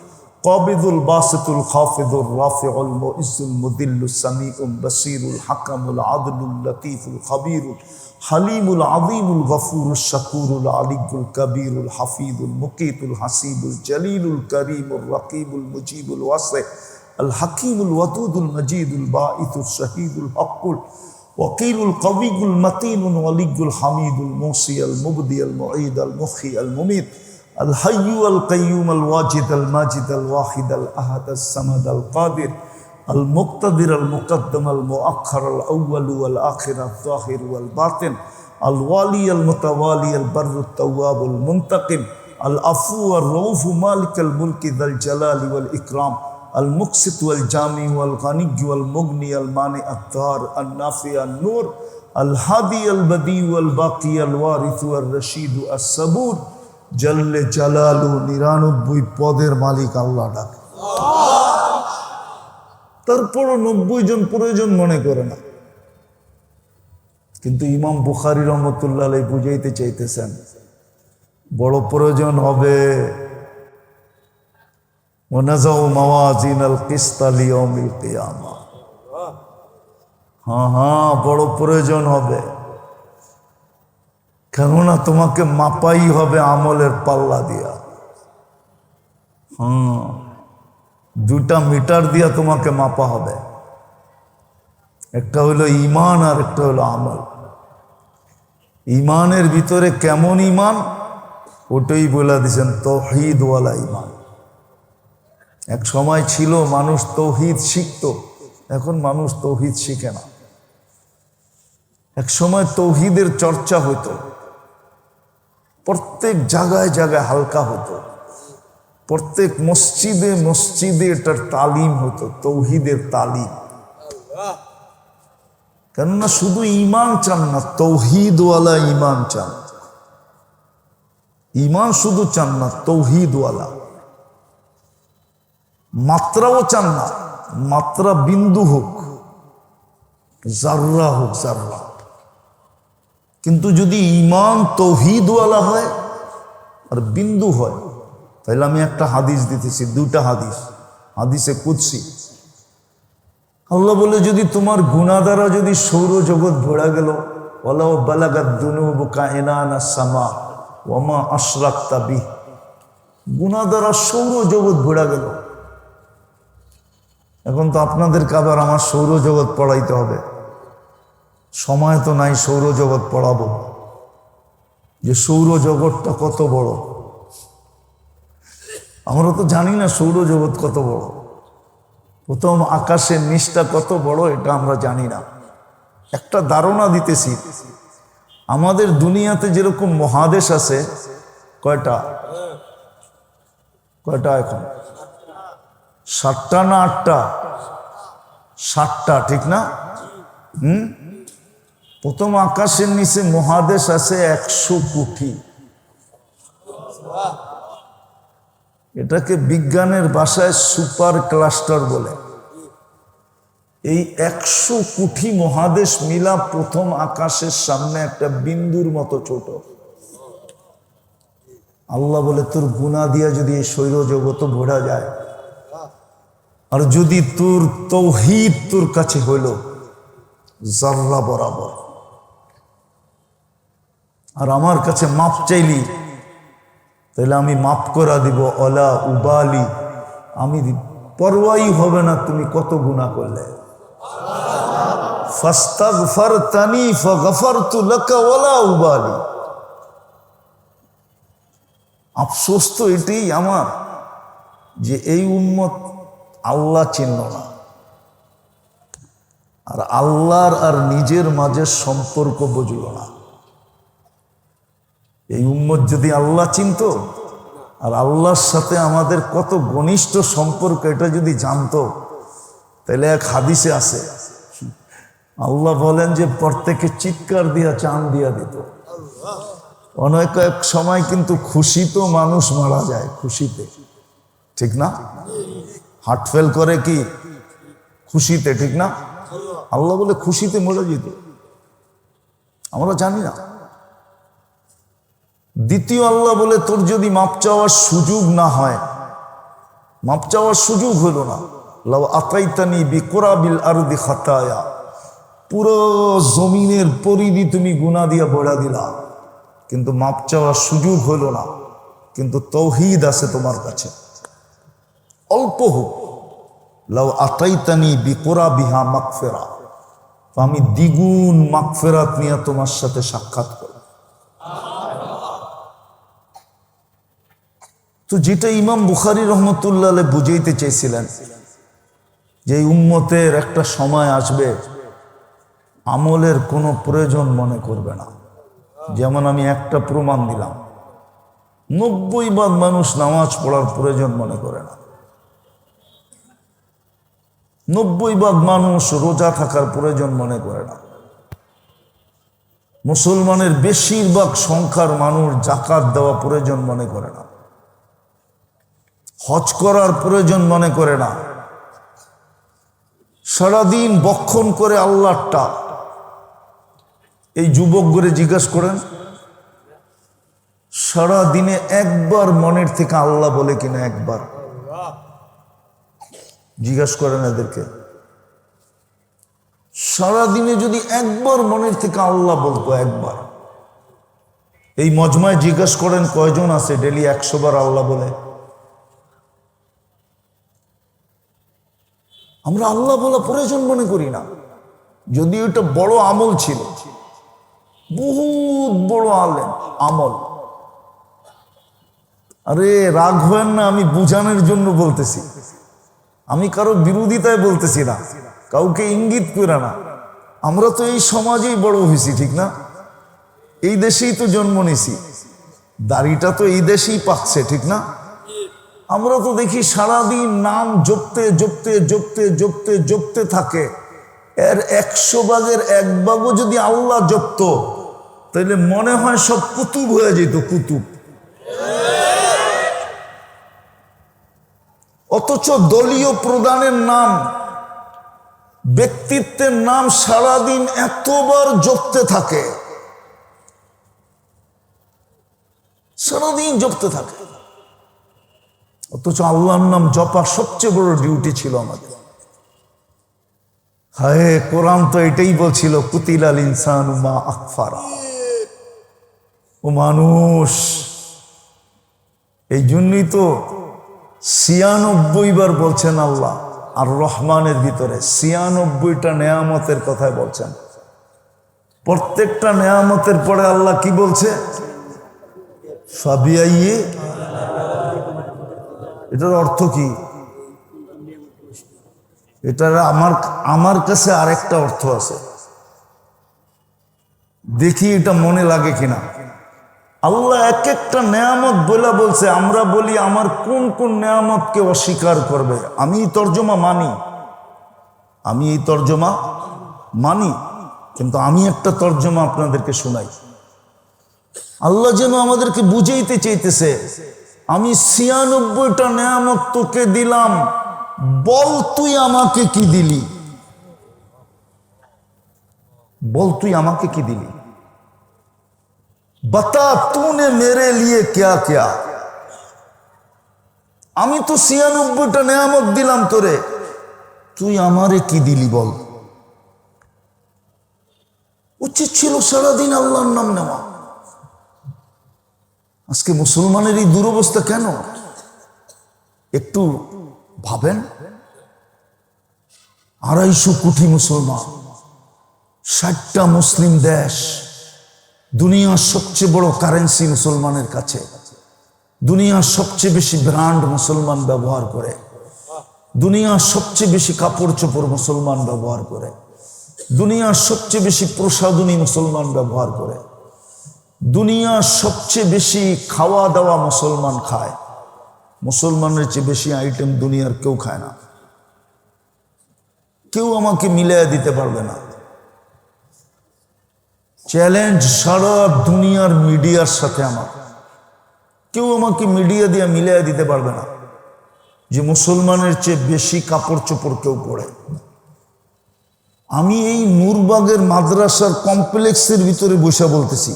কাবিদুল বাসিতুল খাফিদুর রাফিউল মুইজ্জুল মুদিল্লুস সামিউল বাসিরুল হাকামুল আদলুল লতীফুল খাবীরুল হালিমুল আযীমুল গফুরুশ শাকুরুল আলিয়ুল কবীরুল হাফিজুল মুকীতুল হাসিবুল জলিলুল করিমুর রকিবুল মুজিবুল ওয়াসি আল হাকিমুল ওয়াদুদুল মজিদুল বাঈসুল শহীদুল হকুল ওয়াকিলুল কবিয়ুল মতিনুল ওয়ালিয়ুল হামিদুল মুসি আল মুবদি আল মুঈদ আল মুখী আল মুমীত আল হাইয়্যু আল কাইয়্যুম আল ওয়াজিদ আল মাজিদ আল ওয়াহিদ আল আহাদ আস সামাদ আল কাদির আল মুক্তাদির আল মুকদ্দম আল মুআখ্খার আল আউয়াল ওয়াল আখির আল যাহির ওয়াল বাতিন আল ওয়ালি আল মুতাওয়ালি আল বাররুত তাওয়াব আল মুনতাকিম আল আফু আর রউফ মালিক আল মুলকি যাল জালালি ওয়াল ইকরাম আল মুকসিত ওয়াল জামি ওয়াল গানি ওয়াল মুগনি আল মানি আত-তার আল নাফি আল নূর আল হাদি আল বদি ওয়াল বাকি আল ওয়ারিস ওয়াল রশিদ আস সাবুর জল্লে জালালু। 99 পদের মালিক আল্লাহ ডাকে, তারপরও 90 জন প্রয়োজন মনে করে না। কিন্তু ইমাম বুখারী রহমতুল্লাহ আলাইহি বুঝাইতে চাইতেছেন বড় প্রয়োজন হবে। ওয়ানাযাউ মাওয়াজিনাল কিসতা লিয়াউমিল কিয়ামা। হ্যাঁ, বড় প্রয়োজন হবে, কেননা তোমাকে মাপাই হবে আমলের পাল্লা দিয়া। দুটা মিটার দিয়া তোমাকে মাপা হবে, একটা হলো ঈমান আর একটা হলো আমল। ঈমানের ভিতরে কেমন ঈমান ওটাই বলে দিয়েছেন, তাওহীদ ওয়ালা ঈমান। এক সময় ছিল মানুষ তাওহীদ শিখত, এখন মানুষ তাওহীদ শিখে না। এক সময় তাওহীদের চর্চা হতো, প্রত্যেক জায়গায় জায়গায় হালকা হতো, প্রত্যেক মসজিদে মসজিদে এটার তালিম হতো, তাওহীদের তালিম। কেননা শুধু ঈমান চান না, তাওহীদওয়ালা ঈমান চান। ঈমান শুধু চান না, তাওহীদওয়ালা। মাত্রাও চান না, মাত্রা বিন্দু হোক, জাররা হোক, জাররা। কিন্তু যদি ঈমান তাওহীদওয়ালা হয় আর বিন্দু হয়, তাহলে আমি একটা হাদিস দিতেছি, দুটা হাদিস, হাদিসে কুদসি। আল্লাহ বলে, যদি তোমার গুনাহ দ্বারা যদি সৌরজগৎ ভরা গেল, ওয়ালাউ বালাগাত যুনুবুকা ইনানা সামা ওয়া মা আশরাকতা বিহ, গুনাহ দ্বারা সৌরজগৎ ভরা গেল। এখন তো আপনাদেরকে আবার আমার সৌরজগৎ পড়াইতে হবে, সময় তো নাই সৌরজগৎ পড়াবো, যে সৌরজগৎটা কত বড়। আমরা তো জানি না সৌরজগৎ কত বড়, প্রথম আকাশের নিচটা কত বড় এটা আমরা জানি না। একটা ধারণা দিতেছি, আমাদের দুনিয়াতে যেরকম মহাদেশ আছে, কয়টা এখন? 7টা না 8টা? 7টা, ঠিক না? প্রথম আকাশের নিচে মহাদেশ আছে 100 কোটি। এটাকে বিজ্ঞানের ভাষায় সুপার ক্লাস্টার বলে। এই 100 কোটি মহাদেশ মিলা প্রথম আকাশের সামনে একটা বিন্দুর মতো ছোট। আল্লাহ বলে, তোর গুনাহ দিয়া যদি এই সৌরজগৎ ভরা যায়, আর যদি তোর তাওহীদ তোর কাছে হইল জাররা বরাবর, আর আমার কাছে মাপ চাইলি, তাহলে আমি মাফ করা দিব। অলা উবালি, আমি পরোয়াই হবে না তুমি কত গুনাহ করলে। ফাস্তাগফারতানি ফাগফারতু লাকা ওয়ালা উবালি। আফসোস তো এটাই আমার, যে এই উম্মত আল্লাহ চিনল না, আর আল্লাহর আর নিজের মাঝে সম্পর্ক বুঝল না। এই উম্মত যদি আল্লাহ চিনত, আর আল্লাহর সাথে আমাদের কত ঘনিষ্ঠ সম্পর্ক এটা যদি জানতো, তাহলে এক হাদিসে আছে, আল্লাহ বলেন যে প্রত্যেকে চিৎকার দিয়া চান দিয়া দিত। অনেক এক সময় কিন্তু খুশিতে মানুষ মারা যায়, খুশিতে, ঠিক না? হার্ট ফেল করে কি খুশিতে, ঠিক না? আল্লাহ বলে খুশিতে মরে যেত, আমরা জানি না। দ্বিতীয় আল্লাহ বলে, তোর যদি মাপ চাওয়ার সুযোগ না হয়, মাপ চাওয়ার সুযোগ হলো না, লাউ আতাইতানি বিকুরাবিল আরদি খাতায়া, পুরো জমিনের পরিধি তুমি গুনাহ দিয়া ভরা দিলা, কিন্তু মাপ চাওয়ার সুযোগ হলো না। কিন্তু তাওহীদ আছে তোমার কাছে, অল্প হোক, লাউ আতাইতানি বিকুরাবিহা মাগফিরা, আমি দ্বিগুণ মাগফিরাত নিয়ে তোমার সাথে সাক্ষাৎ করব। তো যেটা ইমাম বুখারী রহমতুল্লাহ আলাইহি বুঝাইতে চাইছিলেন, যে উম্মতের একটা সময় আসবে আমলের কোনো প্রয়োজন মনে করবে না। যেমন আমি একটা প্রমাণ দিলাম, 90% মানুষ নামাজ পড়ার প্রয়োজন মনে করে না, 90% মানুষ রোজা থাকার প্রয়োজন মনে করে না, মুসলমানের বেশিরভাগ সংখ্যার মানুষ যাকাত দেওয়া প্রয়োজন মনে করে না, হজ করার প্রয়োজন মনে করে না, সারাদিন বক্ষণ করে আল্লাহটা, এই যুবক করে জিজ্ঞাসা করেন, সারা দিনে একবার মনের থেকে আল্লাহ বলে কিনা? একবার জিজ্ঞাসা করেন এদেরকে। সারা দিনে যদি একবার মনের থেকে আল্লাহ বলতো, একবার। এই মজমায় জিজ্ঞাসা করেন কয়জন আছে ডেলি 100 বার আল্লাহ বলে? আমরা আল্লাহ বলা প্রয়োজন মনে করি না, যদি এটা বড় আমল ছিল, বহুত বড় আমল। আরে রাগ হবেন না, আমি বুঝানোর জন্য বলতেছি, আমি কারো বিরোধিতায় বলতেছি না, কাউকে ইঙ্গিত করে না। আমরা তো এই সমাজেই বড় হয়েছি, ঠিক না? এই দেশেই তো জন্ম নিছি, দাড়িটা তো এই দেশেই পাচ্ছে, ঠিক না? আমরা তো দেখি সারাদিন নাম জপতে জপতে জপতে জপতে জপতে থাকে। এর 100 ভাগের 1 ভাগও যদি আল্লাহ জপত, তাহলে মনে হয় সব কুতুব হয়ে যেত, কুতুব। অথচ দলীয় প্রধানের নাম, ব্যক্তিত্বের নাম সারাদিন এতবার জপতে থাকে, সারাদিন জপতে থাকে। অথচ আল্লাহর নাম জপা সবচেয়ে বড় ডিউটি ছিল আমাদের। হায়, কোরআন তো এটাই বলছিল, কুতিলাল ইনসানু মা আকফারা। ও মানুষ, এই জন্যই তো 96 বার বলছেন আল্লাহ আর রহমানের ভিতরে 96টা নেয়ামতের কথাই বলছেন। প্রত্যেকটা নেয়ামতের পরে আল্লাহ কি বলছে? ফাবিআইয়ি, এটার অর্থ কি? এটার আমার কাছে আরেকটা অর্থ আছে, দেখি এটা মনে লাগে কিনা। আল্লাহ এক একটা নেয়ামত বলে বলছে, আমরা বলি আমার কোন কোন নেয়ামতকে অস্বীকার করবে। আমি এই তর্জমা মানি, কিন্তু আমি একটা তর্জমা আপনাদেরকে শোনাই। আল্লাহ যেন আমাদেরকে বুঝাইতে চাইতেছে, আমি 96টা নেয়ামত তোকে দিলাম, বল তুই আমাকে কি দিলি? বল তুই আমাকে কি দিলি? बता तूने मेरे लिए क्या क्या। আমি তো 96টা নেয়ামত দিলাম তোরে, তুই আমারে কি দিলি বল। উচিত ছিল সারাদিন আল্লাহর নাম নেওয়া। আজকে মুসলমানের এই দুরবস্থা কেন? একটু ভাবেন, 250 কোটি মুসলমান, 60টা মুসলিম দেশ, দুনিয়ার সবচেয়ে বড় কারেন্সি মুসলমানের কাছে, দুনিয়ার সবচেয়ে বেশি ব্র্যান্ড মুসলমান ব্যবহার করে, দুনিয়ার সবচেয়ে বেশি কাপড় চোপড় মুসলমান ব্যবহার করে, দুনিয়ার সবচেয়ে বেশি প্রসাধনী মুসলমান ব্যবহার করে, দুনিয়ার সবচেয়ে বেশি খাওয়া দাওয়া মুসলমান খায়। মুসলমানের চেয়ে বেশি আইটেম দুনিয়ার কেউ খায় না। কেউ আমাকে মিলিয়ে দিতে পারবে না। চ্যালেঞ্জ সারা দুনিয়ার মিডিয়ার সাথে আমার, কেউ আমাকে মিডিয়া দিয়ে মিলিয়ে দিতে পারবে না যে মুসলমানের চেয়ে বেশি কাপড় চোপড় কেউ পরে। আমি এই নূরবাগের মাদ্রাসার কমপ্লেক্সের ভিতরে বসে বলতেছি,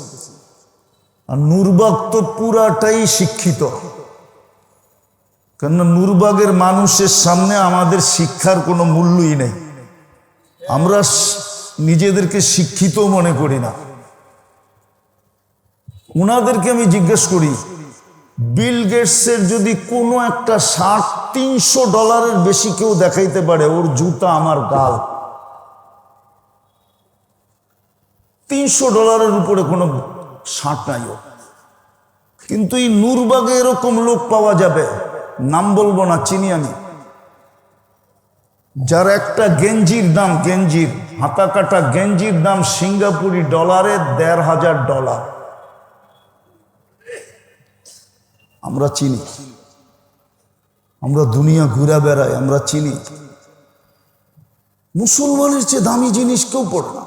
আর নূরবাগ তো পুরাটাই শিক্ষিত, কেননা নূরবাগের মানুষের সামনে আমাদের শিক্ষার কোনো মূল্যই নেই। আমরা নিজেদেরকে শিক্ষিত মনে করি না। উনাদেরকে আমি জিজ্ঞেস করি, বিল গেটসের যদি কোনো একটা শার্ট $300 বেশি কেউ দেখাইতে পারে, ওর জুতা আমার গাল। $300 উপরে কোনো শার্ট নাই ওর। কিন্তু এই নূরবাগে এরকম লোক পাওয়া যাবে, নাম বলবো না, চিনি আমি, যার একটা গেঞ্জির দাম, গেঞ্জির হাতা কাটা গেঞ্জির দাম সিঙ্গাপুরি ডলারে $1,500। আমরা চিনি, আমরা দুনিয়া ঘুরে বেড়াই, আমরা চিনি। মুসলমানের চেয়ে দামি জিনিস কেউ পড়ে না।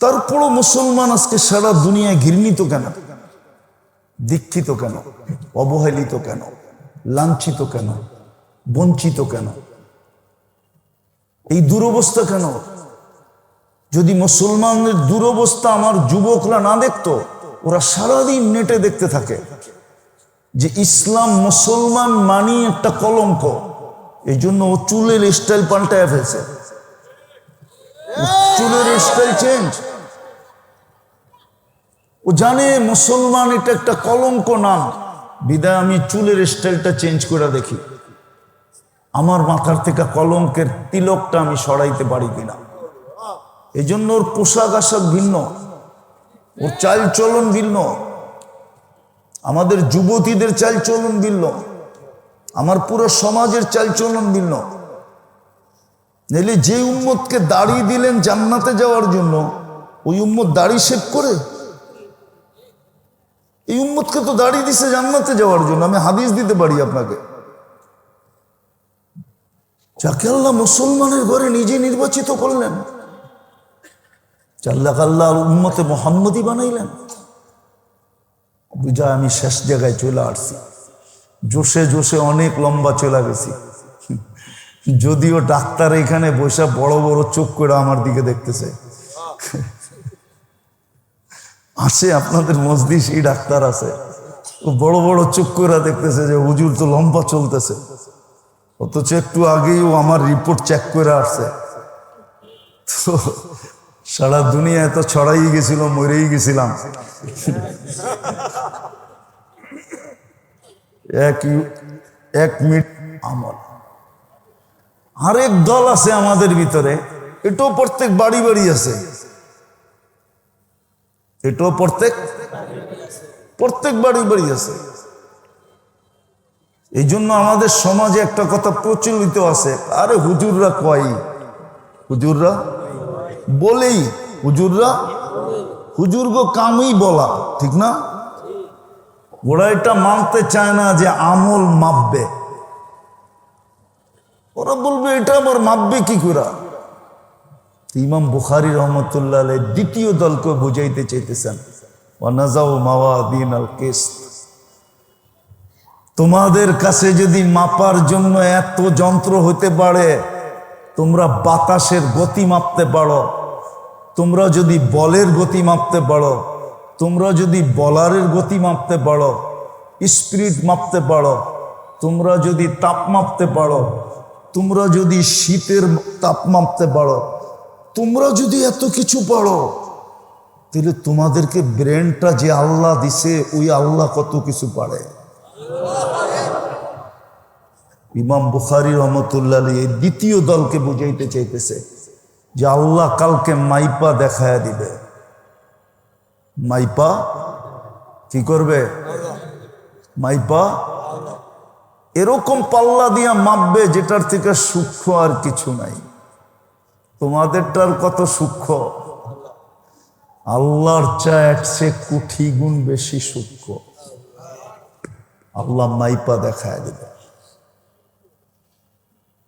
তারপরও মুসলমান আজকে সারা দুনিয়ায় ঘৃণিত কেন, দীক্ষিত কেন, অবহেলিত কেন, লাঞ্ছিত কেন, বঞ্চিত কেন? এই দুরবস্থা কেন? যদি মুসলমানদের দুরবস্থা আমার যুবকরা না দেখতো, ওরা সারাদিন নেটে দেখতে থাকে যে ইসলাম মুসলমান মানি একটা কলঙ্ক। এই জন্য ও চুলের স্টাইল পাল্টায় ফেলছে, চুলের স্টাইল চেঞ্জ। ও জানে মুসলমান এটা একটা কলঙ্ক নাম, বিদায় আমি চুলের স্টাইলটা চেঞ্জ করে দেখি আমার মাথার থেকে কলঙ্কের তিলকটা আমি সরাইতে পারি কিনা। এই জন্য ওর পোশাক আশাক ভিন্ন, ওর চাল চলন ভিন্ন, আমাদের যুবতীদের চাল চলন ভিন্ন, আমার পুরো সমাজের চাল চলন ভিন্ন। নাইলে যে উম্মতকে দাড়ি দিলেন জান্নাতে যাওয়ার জন্য, ওই উম্মত দাড়ি শেভ করে? এই উম্মতকে তো দাড়ি দিছে জান্নাতে যাওয়ার জন্য। আমি হাদিস দিতে পারি আপনাকে, যাকে আল্লাহ মুসলমানের ঘরে নিজে নির্বাচিত করলেন, আল্লাহ উম্মতে মোহাম্মদী বানাইলেন। বুঝা আমি শেষ জায়গায় চলে আসছি, জোশে জোশে অনেক লম্বা চলে গেছি। যদিও ডাক্তার এখানে বসে বড় বড় চোখ করে আমার দিকে দেখতেছে। আসে আপনাদের মসজিদ এই ডাক্তার আছে, ও বড় বড় চোখ করে দেখতেছে যে হুজুর তো লম্বা চলতেছে, অথচ একটু আগেই ও আমার রিপোর্ট চেক করে আসছে। তো সারা দুনিয়ায় তো ছড়াই গেছিল, মরেই গেছিলাম। এক মিনিট আমল। আরেক দল আছে আমাদের ভিতরে, এটাও প্রত্যেক বাড়ি বাড়ি আছে, এটাও প্রত্যেক বাড়ি বাড়ি আছে। এই জন্য আমাদের সমাজে একটা কথা প্রচলিত আছে, আরে হুজুররা কয়, হুজুররা বলেই, হুজুরগো কামই বলা, ঠিক না? ওরা এটা মানতে চায় না যে আমল মাপবে। ওরা বলবে এটা আবার মাপবে কি করে? ইমাম বুখারী রহমতুল্লাহ আলাইহি দ্বিতীয় দলকে বুঝাইতে চাইতেছেন, ওয়ানাজাউ মাওয়াদিন আল কিসত। তোমাদের কাছে যদি মাপার জন্য এত যন্ত্র হতে পারে, তোমরা বাতাসের গতি মাপতে পারো, তোমরা যদি বলের গতি মাপতে পারো, তোমরা যদি বলারের গতি মাপতে পারো, স্পিরিট মাপতে পারো, তোমরা যদি তাপ মাপতে পারো, তোমরা যদি শীতের তাপ মাপতে পারো, তোমরা যদি এত কিছু পারো, তাহলে তোমাদেরকে ব্রেনটা যে আল্লাহ দিছে, ওই আল্লাহ কত কিছু পারে। ইমাম বুখারী রহমতুল্লাহ আলাইহি দ্বিতীয় দলকে বুঝাইতে চাইতেছে যে আল্লাহ কালকে মাইপা দেখায় দিবে। মাইপা কি করবে? মাইপা এরকম পাল্লা দিয়া মাপবে যেটার থেকে সূক্ষ্ম আর কিছু নাই। তোমাদেরটার কত সূক্ষ্ম, আল্লাহর চেয়ে 100 কোটি গুণ বেশি সূক্ষ্ম। আল্লাহ মাইপা দেখায় দিবে।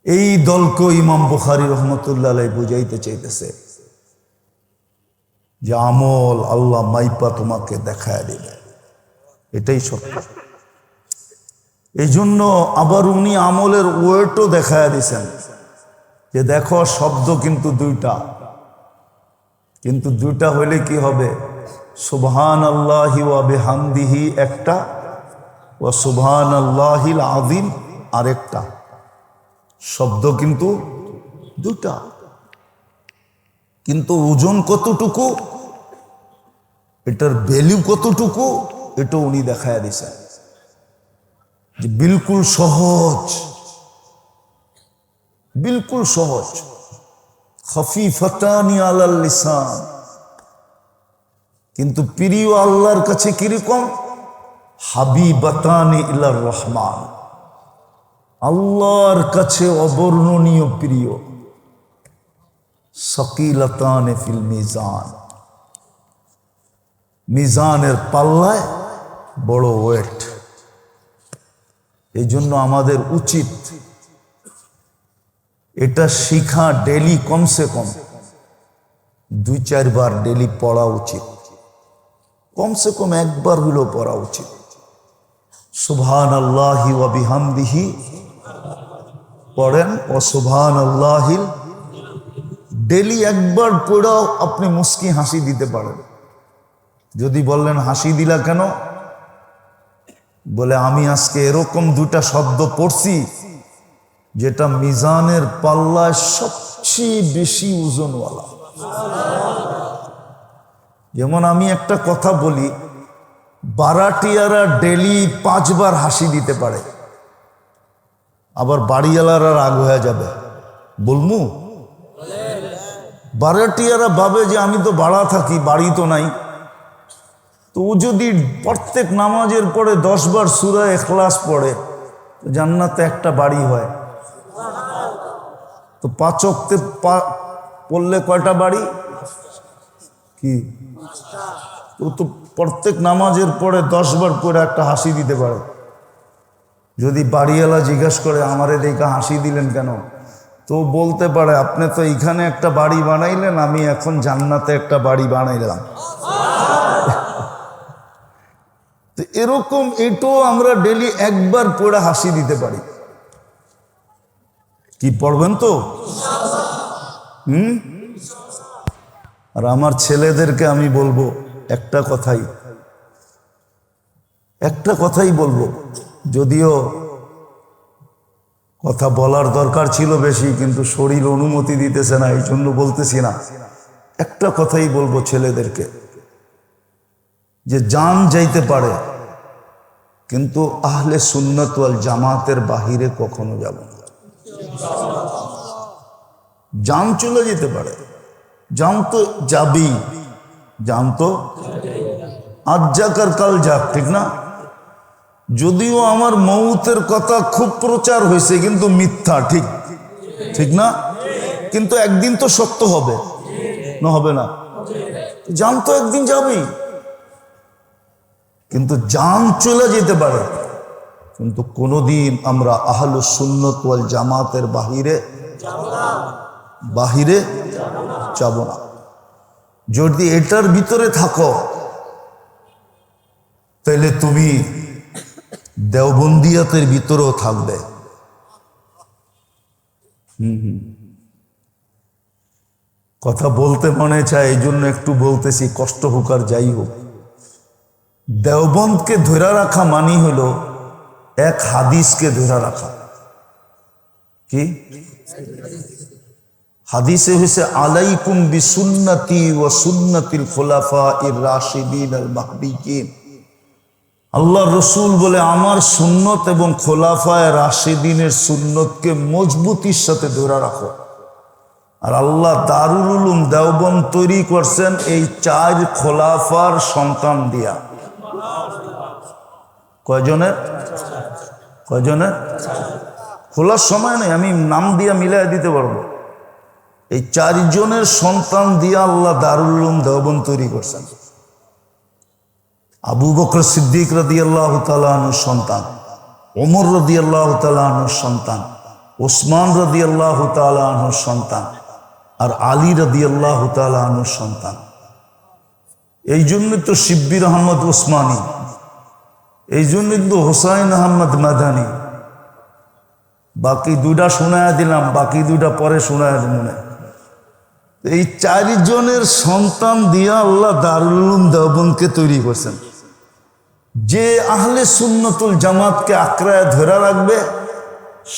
এই দলকে ইমাম বুখারী রহমতুল্লাহ আলাইহি বুঝাইতে চাইতেছে যে আমল আল্লাহ মাইপা তোমাকে দেখায় দিবে, এটাই সত্য। এই জন্য আবার উনি আমলের ওয়েটও দেখায় দিছেন যে দেখো শব্দ কিন্তু দুইটা, কিন্তু দুইটা হইলে কি হবে? সুবহানাল্লাহি ওয়া বিহামদিহি একটা, ওয়া সুবহানাল্লাহিল আযীম আরেকটা। শব্দ কিন্তু দুটা, কিন্তু ওজন কতটুকু, এটার ভ্যালু কতটুকু, এটা উনি দেখায় দিছেন যে বিলকুল সহজ, বিলকুল সহজ। খফিফাতানি আলাল লিসান, কিন্তু প্রিয় আল্লাহর কাছে কিরকম? হাবিবাতানি ইলার রহমান, আল্লাহর কাছে অবর্ণনীয় প্রিয়। সাকিলাতানে ফিল মিজান, মিজানের পাল্লায় বড় ওয়েট। এই জন্য আমাদের উচিত এটা শিখা, ডেলি কমসে কম 2-4 বার ডেলি পড়া উচিত, কমসে কম একবার হলেও পড়া উচিত। সুবহানাল্লাহি ওয়া বিহামদিহি পড়েন, ও সুবহানাল্লাহিল, ডেলি একবার পড়াও আপনি মুস্কি হাসি দিতে পারেন। যদি বললেন হাসি দিলা কেন, বলে আমি আজকে এরকম দুটা শব্দ পড়ছি যেটা মিজানের পাল্লায় সবচেয়ে বেশি ওজনওয়ালা। যেমন আমি একটা কথা বলি, বারাটিয়ারা ডেলি 5 বার হাসি দিতে পারে, আবার বাড়িওয়ালারা রাগ হয়ে যাবে। বলমু বারাটিয়ারা ভাবে যে আমি তো ভাড়া থাকি, বাড়ি তো নাই। তো ও যদি প্রত্যেক নামাজের পরে 10 বার সূরা ইখলাস পড়ে, জান্নাতে একটা বাড়ি হয়। তো 5 ওয়াক্তে পড়লে কয়টা বাড়ি? কি ও তো প্রত্যেক নামাজের পরে 10 বার করে একটা হাসি দিতে পারে। যদি বাড়িওয়ালা জিজ্ঞেস করে আমারে দেখে হাসি দিলেন কেন, তো বলতে পারে আপনি তো এখানে একটা বাড়ি বানাইলেন, আমি এখন জান্নাতে একটা বাড়ি বানাইলাম। তো এরকম এটাও আমরা ডেলি একবার পড়ে হাসি দিতে পারি। কি পড়বেন তো? আর আমার ছেলেদেরকে আমি বলবো একটা কথাই বলবো, যদিও কথা বলার দরকার ছিল বেশি, কিন্তু শরীর অনুমতি দিতেছে না, এই জন্য বলতেছি না। একটা কথাই বলবো ছেলেদেরকে, যে জান যাইতে পারে কিন্তু আহলে সুন্নাত ওয়াল জামাতের বাহিরে কখনো যাব না। জান চলে যেতে পারে, জান তো যাবেই, জান তো আজ যাক আর কাল যাক, ঠিক না? যদিও আমার মৌতের কথা খুব প্রচার হয়েছে, কিন্তু মিথ্যা, ঠিক ঠিক না? কিন্তু একদিন তো সত্য হবে না, হবে না? জান তো একদিন যাবেই, কিন্তু জান চলে যেতে পারে, কিন্তু কোনোদিন আমরা আহলুস সুন্নাত ওয়াল জামাতের বাহিরে যাব না। যদি এটার ভিতরে থাকো তাহলে তুমি দেওবন্দিয়াতের ভিতরেও থাকবে। কথা বলতে মনে চায়, এই জন্য একটু বলতেছি, কষ্ট হোক আর যাই হোক। দেওবন্দকে ধরে রাখা মানি হলো এক হাদিসকে ধরে রাখা। কি হাদিসে হয়েছে, আলাইকুম বিসুন্নতি ওয়া সুন্নাতিল খুলাফাইর রাশিদিন আল মাহদিয়িন। আল্লাহ রসুল বলে আমার সুন্নত এবং খোলাফায়ে রাশিদিনের সুন্নতকে মজবুতির সাথে ধরে রাখো। আর আল্লাহ দারুল উলুম দেওবন্দ তৈরি করছেন এই 4 খোলাফার সন্তান দিয়া। কয়জনের? খোলার সময় নেই, আমি নাম দিয়া মিলাই দিতে পারবো। এই 4 জনের সন্তান দিয়া আল্লাহ দারুল উলুম দেওবন্দ তৈরি করছেন। আবু বকর সিদ্দিক রাদিয়াল্লাহু তাআলা আনহুর সন্তান, ওমর রাদিয়াল্লাহু তাআলা আনহুর সন্তান, ওসমান রাদিয়াল্লাহু তাআলা আনহুর সন্তান, আর আলী রাদিয়াল্লাহু তাআলা আনহুর সন্তান। এই জন্য তো শিব্বির আহমদ ওসমানী, এই জন্য তো হোসাইন আহমদ মাদানী। বাকি 2টা শোনায়া দিলাম, বাকি 2টা পরে শোনায়া মনে। এই 4 জনের সন্তান দিয়া আল্লাহ দারুল উলুম দেওবন্দকে তৈরি করছেন। যে আহলে সুন্নতুল জামাতকে আঁকড়ায় ধরে রাখবে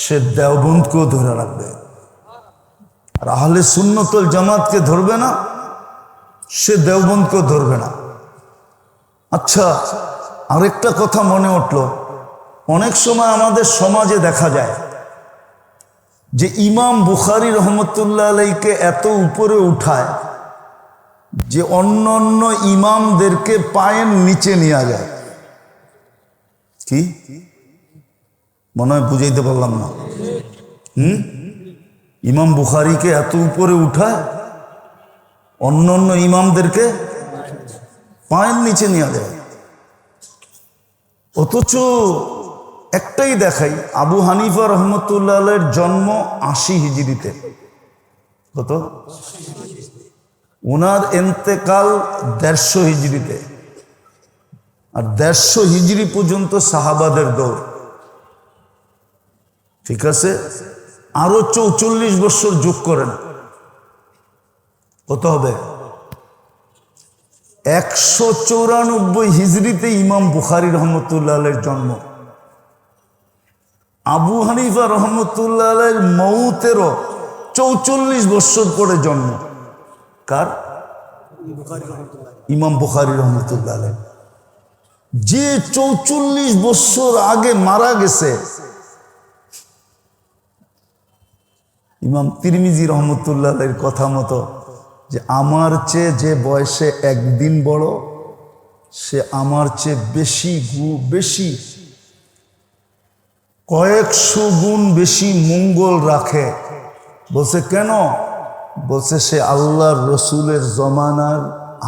সে দেওবন্দকেও ধরে রাখবে, আর আহলে সুন্নতুল জামাতকে ধরবে না সে দেওবন্দকেও ধরবে না। আচ্ছা, আরেকটা কথা মনে উঠল, অনেক সময় আমাদের সমাজে দেখা যায় যে ইমাম বুখারী রহমতুল্লাহ আলাইকে এত উপরে উঠায় যে অন্য অন্য ইমামদেরকে পায়ের নিচে নিয়ে যায়। কি মনে হয় বুঝাইতে পারলাম না? ইমাম বুখারীকে এত উপরে উঠায় অন্য অন্য ইমামদেরকে পায়ের নিচে নিয়ে যায়। অথচ একটাই দেখাই, আবু হানিফা রহমতুল্লাহ আলাইহির জন্ম 80 হিজরিতে। কত? ওনার ইন্তেকাল 150 হিজরিতে। আর 150 হিজরি পর্যন্ত সাহাবাদের দৌড়, ঠিক আছে? আরো 44 বছর যোগ করেন, কত হবে? 194 হিজরিতে ইমাম বুখারী রহমতুল্লাহ আলাইহির জন্ম। আবু হানিফা রহমতুল্লাহ আলাইহির মৌতেরও 44 বছর পরে জন্ম। কার? ইমাম বুখারী রহমতুল্লাহ আলাইহি। যে 44 বছর আগে মারা গেছে, ইমাম তিরমিজি রহমতুল্লাহ আলাইহির কথা মতো, যে আমার চেয়ে যে বয়সে একদিন বড়, সে আমার চেয়ে বেশি কয়েকশো গুণ বেশি মঙ্গল রাখে। বলছে কেন? বলছে সে আল্লাহর রসুলের জমানার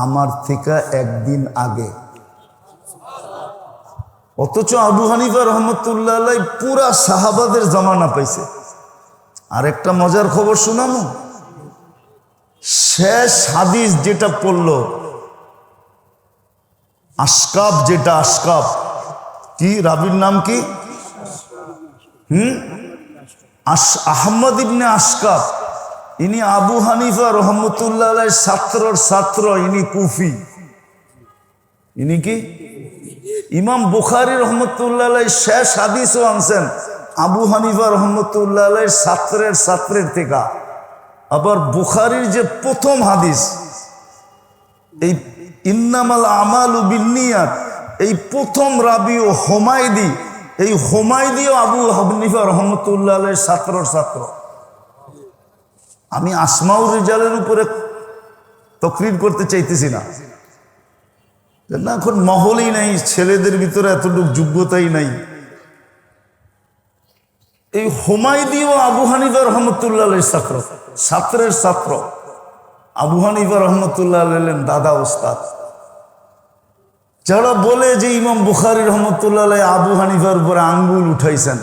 আমার থেকে একদিন আগে। অথচ আবু হানিফা রহমতুল্লাহ আলাইহি পুরা সাহাবাদের জমানা পাইছে। আর একটা মজার খবর শোনামু, শেষ হাদিস যেটা পড়ল আশকাব, যেটা আশকাব কি রাবির নাম কি? আহমদ ইবনে আশকাব। ইনি আবু হানিফা রহমতুল্লাহ আলাইহির ছাত্র, ইনি কুফি। ইনি কি? ইমাম বুখারী রহমতুল্লাহ আলাইহি শেষ হাদিসও আনছেন আবু হানিফা রহমতুল্লাহ আলাইহির ছাত্রের থেকে। আবার বুখারীর যে প্রথম হাদিস, এই ইন্নামাল আমালু বিন্নিয়াত, এই প্রথম রাবিও হুমায়দি, এই হুমায়দিও আবু হানিফা রহমতুল্লাহ আলাইহির ছাত্র। আমি আসমাউর রিজালের উপরে তকরির করতে চাইতেছি না, এখন মহলই নাই, ছেলেদের ভিতরে এতটুকু যোগ্যতাই নাই। এই হুমায়দিও আবু হানিফা রহমতুল্লাহ আলাইহির ছাত্র। আবু হানিফা রহমতুল্লাহ আলাইহির দাদা ওস্তাদ। যারা বলে যে ইমাম বুখারী রহমতুল্লাহ আলাইহি আবু হানিফার উপরে আঙ্গুল উঠাইছেন,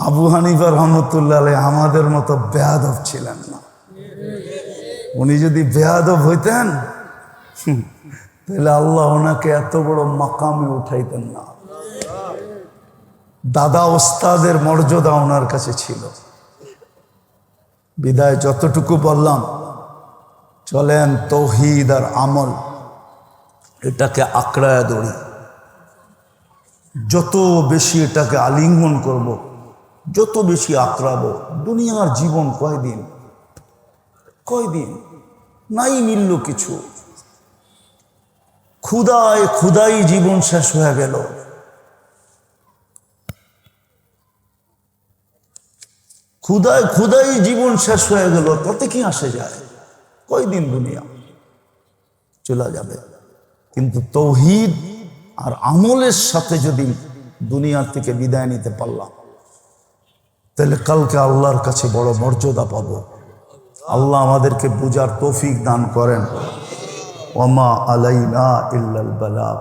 আবু হানিফা রহমতুল্লাহ আলাইহি আমাদের মতো বেয়াদব ছিলেন না। উনি যদি বেয়াদব হইতেন তাহলে আল্লাহ ওনাকে এত বড় মাকামে উঠাইতেন না। দাদা ওস্তাদের মর্যাদা ওনার কাছে ছিল। বিদায় যতটুকু বললাম, চলেন তৌহিদ আর আমল এটাকে আঁকড়ায় ধরি। যত বেশি এটাকে আলিঙ্গন করব, যত বেশি আঁকড়াবো, দুনিয়ার জীবন কয়দিন নাই, মিলল কিছু। ক্ষুদাই জীবন শেষ হয়ে গেল। ক্ষুদাই জীবন শেষ হয়ে গেল, তাতে কি আসে যায়? কয়দিন দুনিয়া চলে যাবে। কিন্তু তৌহিদ আর আমলের সাথে যদি দুনিয়ার থেকে বিদায় নিতে পারলাম, তাহলে কালকে আল্লাহর কাছে বড় মর্যাদা পাবো। আল্লাহ আমাদেরকে বুঝার তৌফিক দান করেন। ওমা আলাইনা ইল্লাল বালাগ।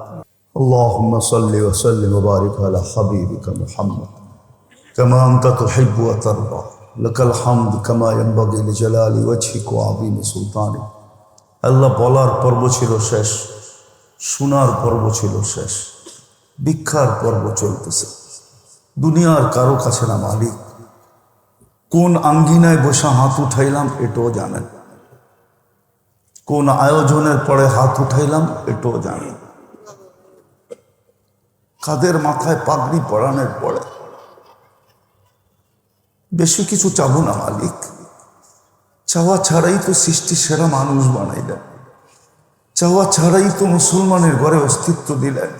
আল্লাহুম্মা সাল্লি ওয়া সাল্লিম ওয়া বারিক আলা হাবিবিকা মুহাম্মদ কামা আনতা তুহিব্বু ওয়া তারদা। লাকাল হামদ কামা ইয়ানবাগি লিজালালি ওয়াজহিকা ওয়া আযীমি সুলতানিক। আল্লাহ বলার পর্ব ছিল শেষ, শোনার পর্ব ছিল শেষ, ভিক্ষার পর্ব চলতেছে। দুনিয়ার কারো কাছে না মালিক। কোন আঙ্গিনায় বসে হাত উঠাইলাম এটাও জানেন, কোন আয়োজনের পরে হাত উঠাইলাম এটাও জানেন, কাদের মাথায় পাগড়ি পরানোর পরে। বেশি কিছু চাবো না মালিক। চাওয়া ছাড়াই তো সৃষ্টি সেরা মানুষ বানাইলেন, চাওয়া ছাড়াই তো মুসলমানের ঘরে অস্তিত্ব দিলেন,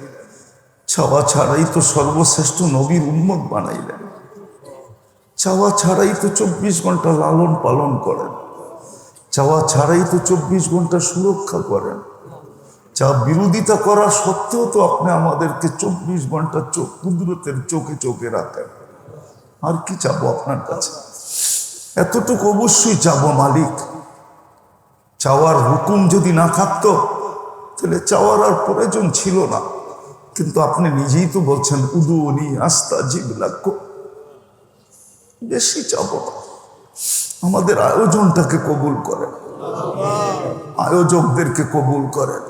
চাওয়া ছাড়াই তো সর্বশ্রেষ্ঠ নবীর উম্মত বানাইলেন, চাওয়া ছাড়াই তো 24 ঘন্টা লালন পালন করেন, চাওয়া ছাড়াই তো 24 ঘন্টা সুরক্ষা করেন। যা বিরোধিতা করা সত্ত্বেও তো আপনি আমাদেরকে 24 ঘন্টা কুদরতের চোখে রাখেন। আর কি চাবো আপনার কাছে? এতটুকু অবশ্যই চাবো মালিক। চাওয়ার হুকুম যদি না থাকতো তাহলে চাওয়ার আর প্রয়োজন ছিল না। কিন্তু আপনি নিজেই তো বলছেন উদুনি আস্তাজিব লাকুম। বেশি চাবো না, আমাদের আয়োজনটাকে কবুল করেন, আয়োজকদেরকে কবুল করেন,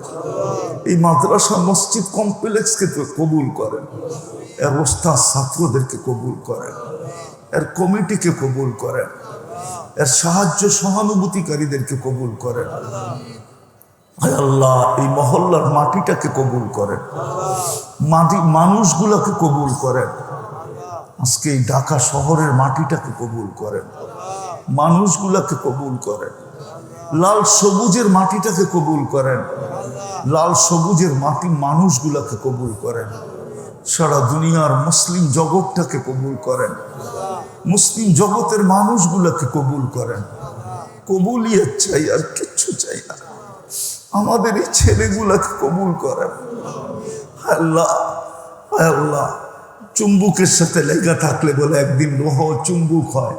এই মাদ্রাসা মসজিদ কমপ্লেক্সকে তো কবুল করেন, এর ওস্তাদ ছাত্রদেরকে কবুল করেন, এর কমিটিকে কবুল করেন। এর সাহায্য সহানুভূতিকারীদেরকে কবুল করেন। আয় আল্লাহ, এই মহল্লার মাটিটাকে কবুল করেন, মানুষগুলোকে কবুল করেন। আজকে এই ঢাকা শহরের মাটিটাকে কবুল করেন, মানুষগুলাকে কবুল করেন। লাল সবুজের মাটিটাকে কবুল করেন, লাল সবুজের মাটি মানুষগুলাকে কবুল করেন। সারা দুনিয়ার মুসলিম জগৎটাকে কবুল করেন, মুসলিম জগতের মানুষগুলাকে কবুল করেন। কবুলিয়ত চাই, আর কিচ্ছু চাই না। আমাদের এই ছেলেগুলাকে কবুল করেন। আল্লাহ, আল্লাহ, চুম্বুকের সাথে লেগে থাকলে বলে একদিন লোহ চুম্বুক হয়,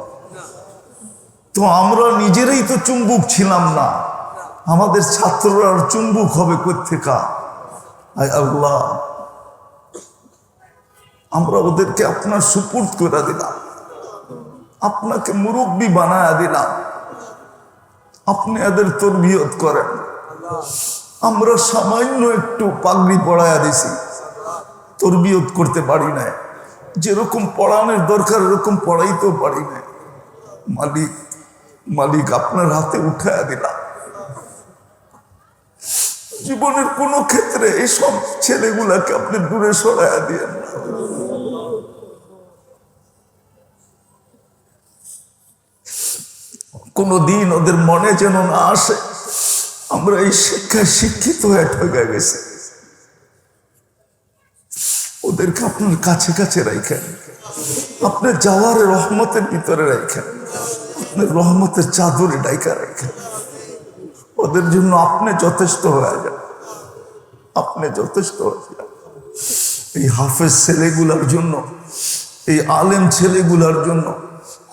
তো আমরা নিজেরাই তো চুম্বুক ছিলাম না, আমাদের ছাত্ররা চুম্বুক হবে কোত্থেকা? আয় আল্লাহ, আমরা ওদেরকে আপনার সুপুর্দ করে দিলাম, আপনাকে মুরব্বী বানায়া দিলাম, আপনি এদের তরবিয়ত করেন। আমরা সামান্য একটু পাগড়ি পড়ায়া দিছি, তরবিয়ত করতে পারি না। যেরকম পড়ানোর দরকার এরকম পড়াইতেও পারি না। মালিক, মালিক, আপনার হাতে উঠায়া দিলাম। জীবনের কোন ক্ষেত্রে এইসব ছেলেগুলাকে আপনি দূরে সরাইয়া দিয়েন না। কোনদিন ওদের মনে যেন না আসে আমরা এই শিক্ষায় শিক্ষিত হয়ে ঠকে গেছি। ওদেরকে আপনার কাছে কাছে রাখেন, আপনার যাওয়ার রহমতের ভিতরে রাখেন, আপনার রহমতের চাদরে ডাইকা রাখেন। ওদের জন্য আপনি যথেষ্ট হয়ে যান, আপনি যথেষ্ট হয়ে যান। এই হাফেজ ছেলেগুলার জন্য, এই আলেম ছেলেগুলার জন্য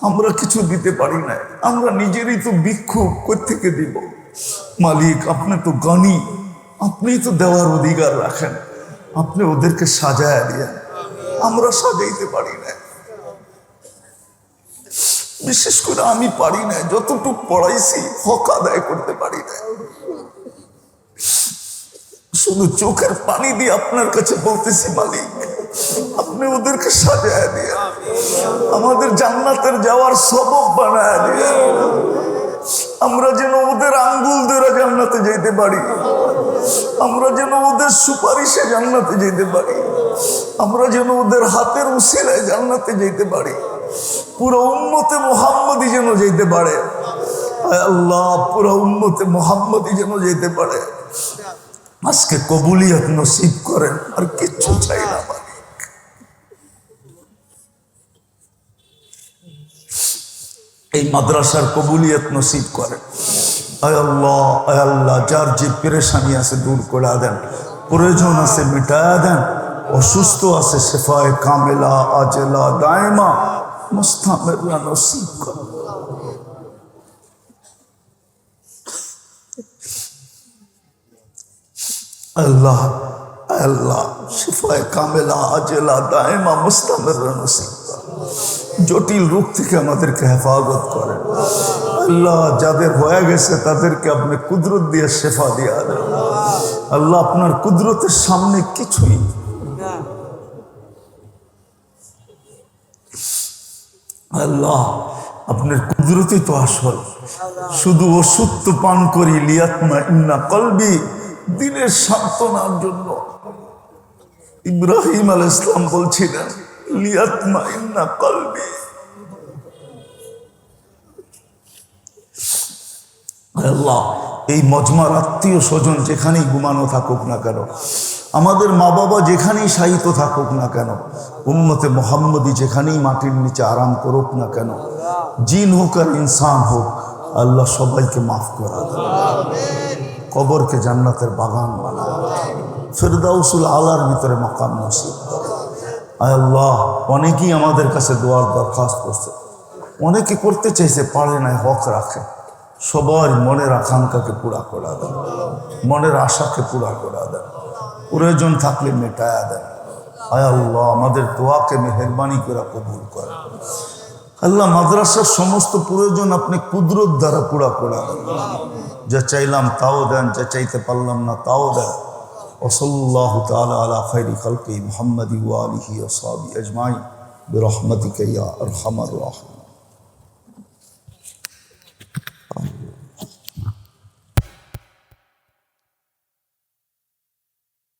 আমরা কিছু দিতে পারি না। আমরা নিজেরই তো ভিক্ষুক, কোত্থেকে দিব? মালিক, আপনি তো জ্ঞানী, আপনি তো দেওয়ার অধিকার রাখেন, আপনি ওদেরকে সাজায় দিয়েন। আমরা সাজাইতে পারি না, বিশেষ করে আমি পারি না। যতটুকু পড়াইছি হক আদায় করতে পারি না। শুধু চোখের পানি দিয়ে আপনার কাছে বলতেছি, মালিক, আপনি ওদেরকে সাজায় দিয়ে আমাদের জান্নাতের যাওয়ার সবক বানায় দিয়ে, আমরা যেন ওদের আঙ্গুল ধরে জান্নাতে যেতে পারি, আমরা যেন ওদের সুপারিশে জান্নাতে যেতে পারি, আমরা যেন ওদের হাতের উসিলায় জান্নাতে যেতে পারি, পুরো উম্মতে মুহাম্মদী যেন যেতে পারে। আল্লাহ, পুরো উম্মতে মুহাম্মদী যেন যেতে পারে। আজকে কবুলিয়ত নসিব করেন, আর কিচ্ছু চাই না। এই মাদ্রাসার কবুলিয়ত নসিব করেন। আয় আল্লাহ, আয় আল্লাহ, যার যে পেরেশানি আছে দূর করে দেন, প্রয়োজন আছে মিটায়া দেন, অসুস্থ আছে শেফায়ে কামেলা আজলা দায়মা মুস্তামিরা নসিব করেন। আল্লাহ, আল্লাহ, শেফায়ে কামেলা আজলা দায়মা মুস্তামিরা নসিব করেন। জটিল রোগ থেকে আমাদেরকে হেফাজত করেন। আল্লাহ, যাদের হয়ে গেছে তাদেরকে আপনি কুদরত দিয়ে শেফা দিয়া দেন। আল্লাহ, আপনার কুদরতের সামনে কিছুই। আল্লাহ, আপনার কুদরতই তো আসল। শুধু ওষুধ তো পান করি লিয়াতমা ইন্না কলবি, দিনের সান্ত্বনার জন্য। ইব্রাহিম আলাইহিস সালাম বলছিলেন লিয়াতমা ইন্না কলবি। আল্লাহ, এই মজমার আত্মীয় স্বজন যেখানেই ঘুমানো থাকুক না কেন, আমাদের মা বাবা যেখানেই শায়িত থাকুক না কেন, উম্মতে মুহাম্মদী যেখানেই মাটির নিচে আরাম করুক না কেন, জিন হোক আর ইনসান হোক, আল্লাহ সবাইকে মাফ করা, কবরকে জান্নাতের বাগান বানা, ফিরদাউসুল আলার ভিতরে মাকাম নসিব করে। আয় আল্লাহ, অনেকেই আমাদের কাছে দোয়ার দরখাস্ত করছে, অনেকে করতে চাইছে, পারে নাই, হক রাখে। সবার মনের আকাঙ্ক্ষাকে পুরা করা দেন, মনের আশাকে পুরা করা দেন, প্রয়োজন থাকলে মেটায়া দেন। আয় আল্লাহ, আমাদের দোয়াকে মেহেরবানি করে কবুল করেন। আল্লাহ, মাদ্রাসার সমস্ত প্রয়োজন আপনি কুদরত দ্বারা পুরা করা দেন। যা চাইলাম তাও দেন, যা চাইতে পারলাম না তাও দেন। ওয়াসাল্লাল্লাহু তাআলা আলা খায়রি খালকি মুহাম্মাদি ওয়া আলিহি ওয়া সাহবিহি আজমাইন বিরহমাতিকা ইয়া আরহামার রাহিমিন।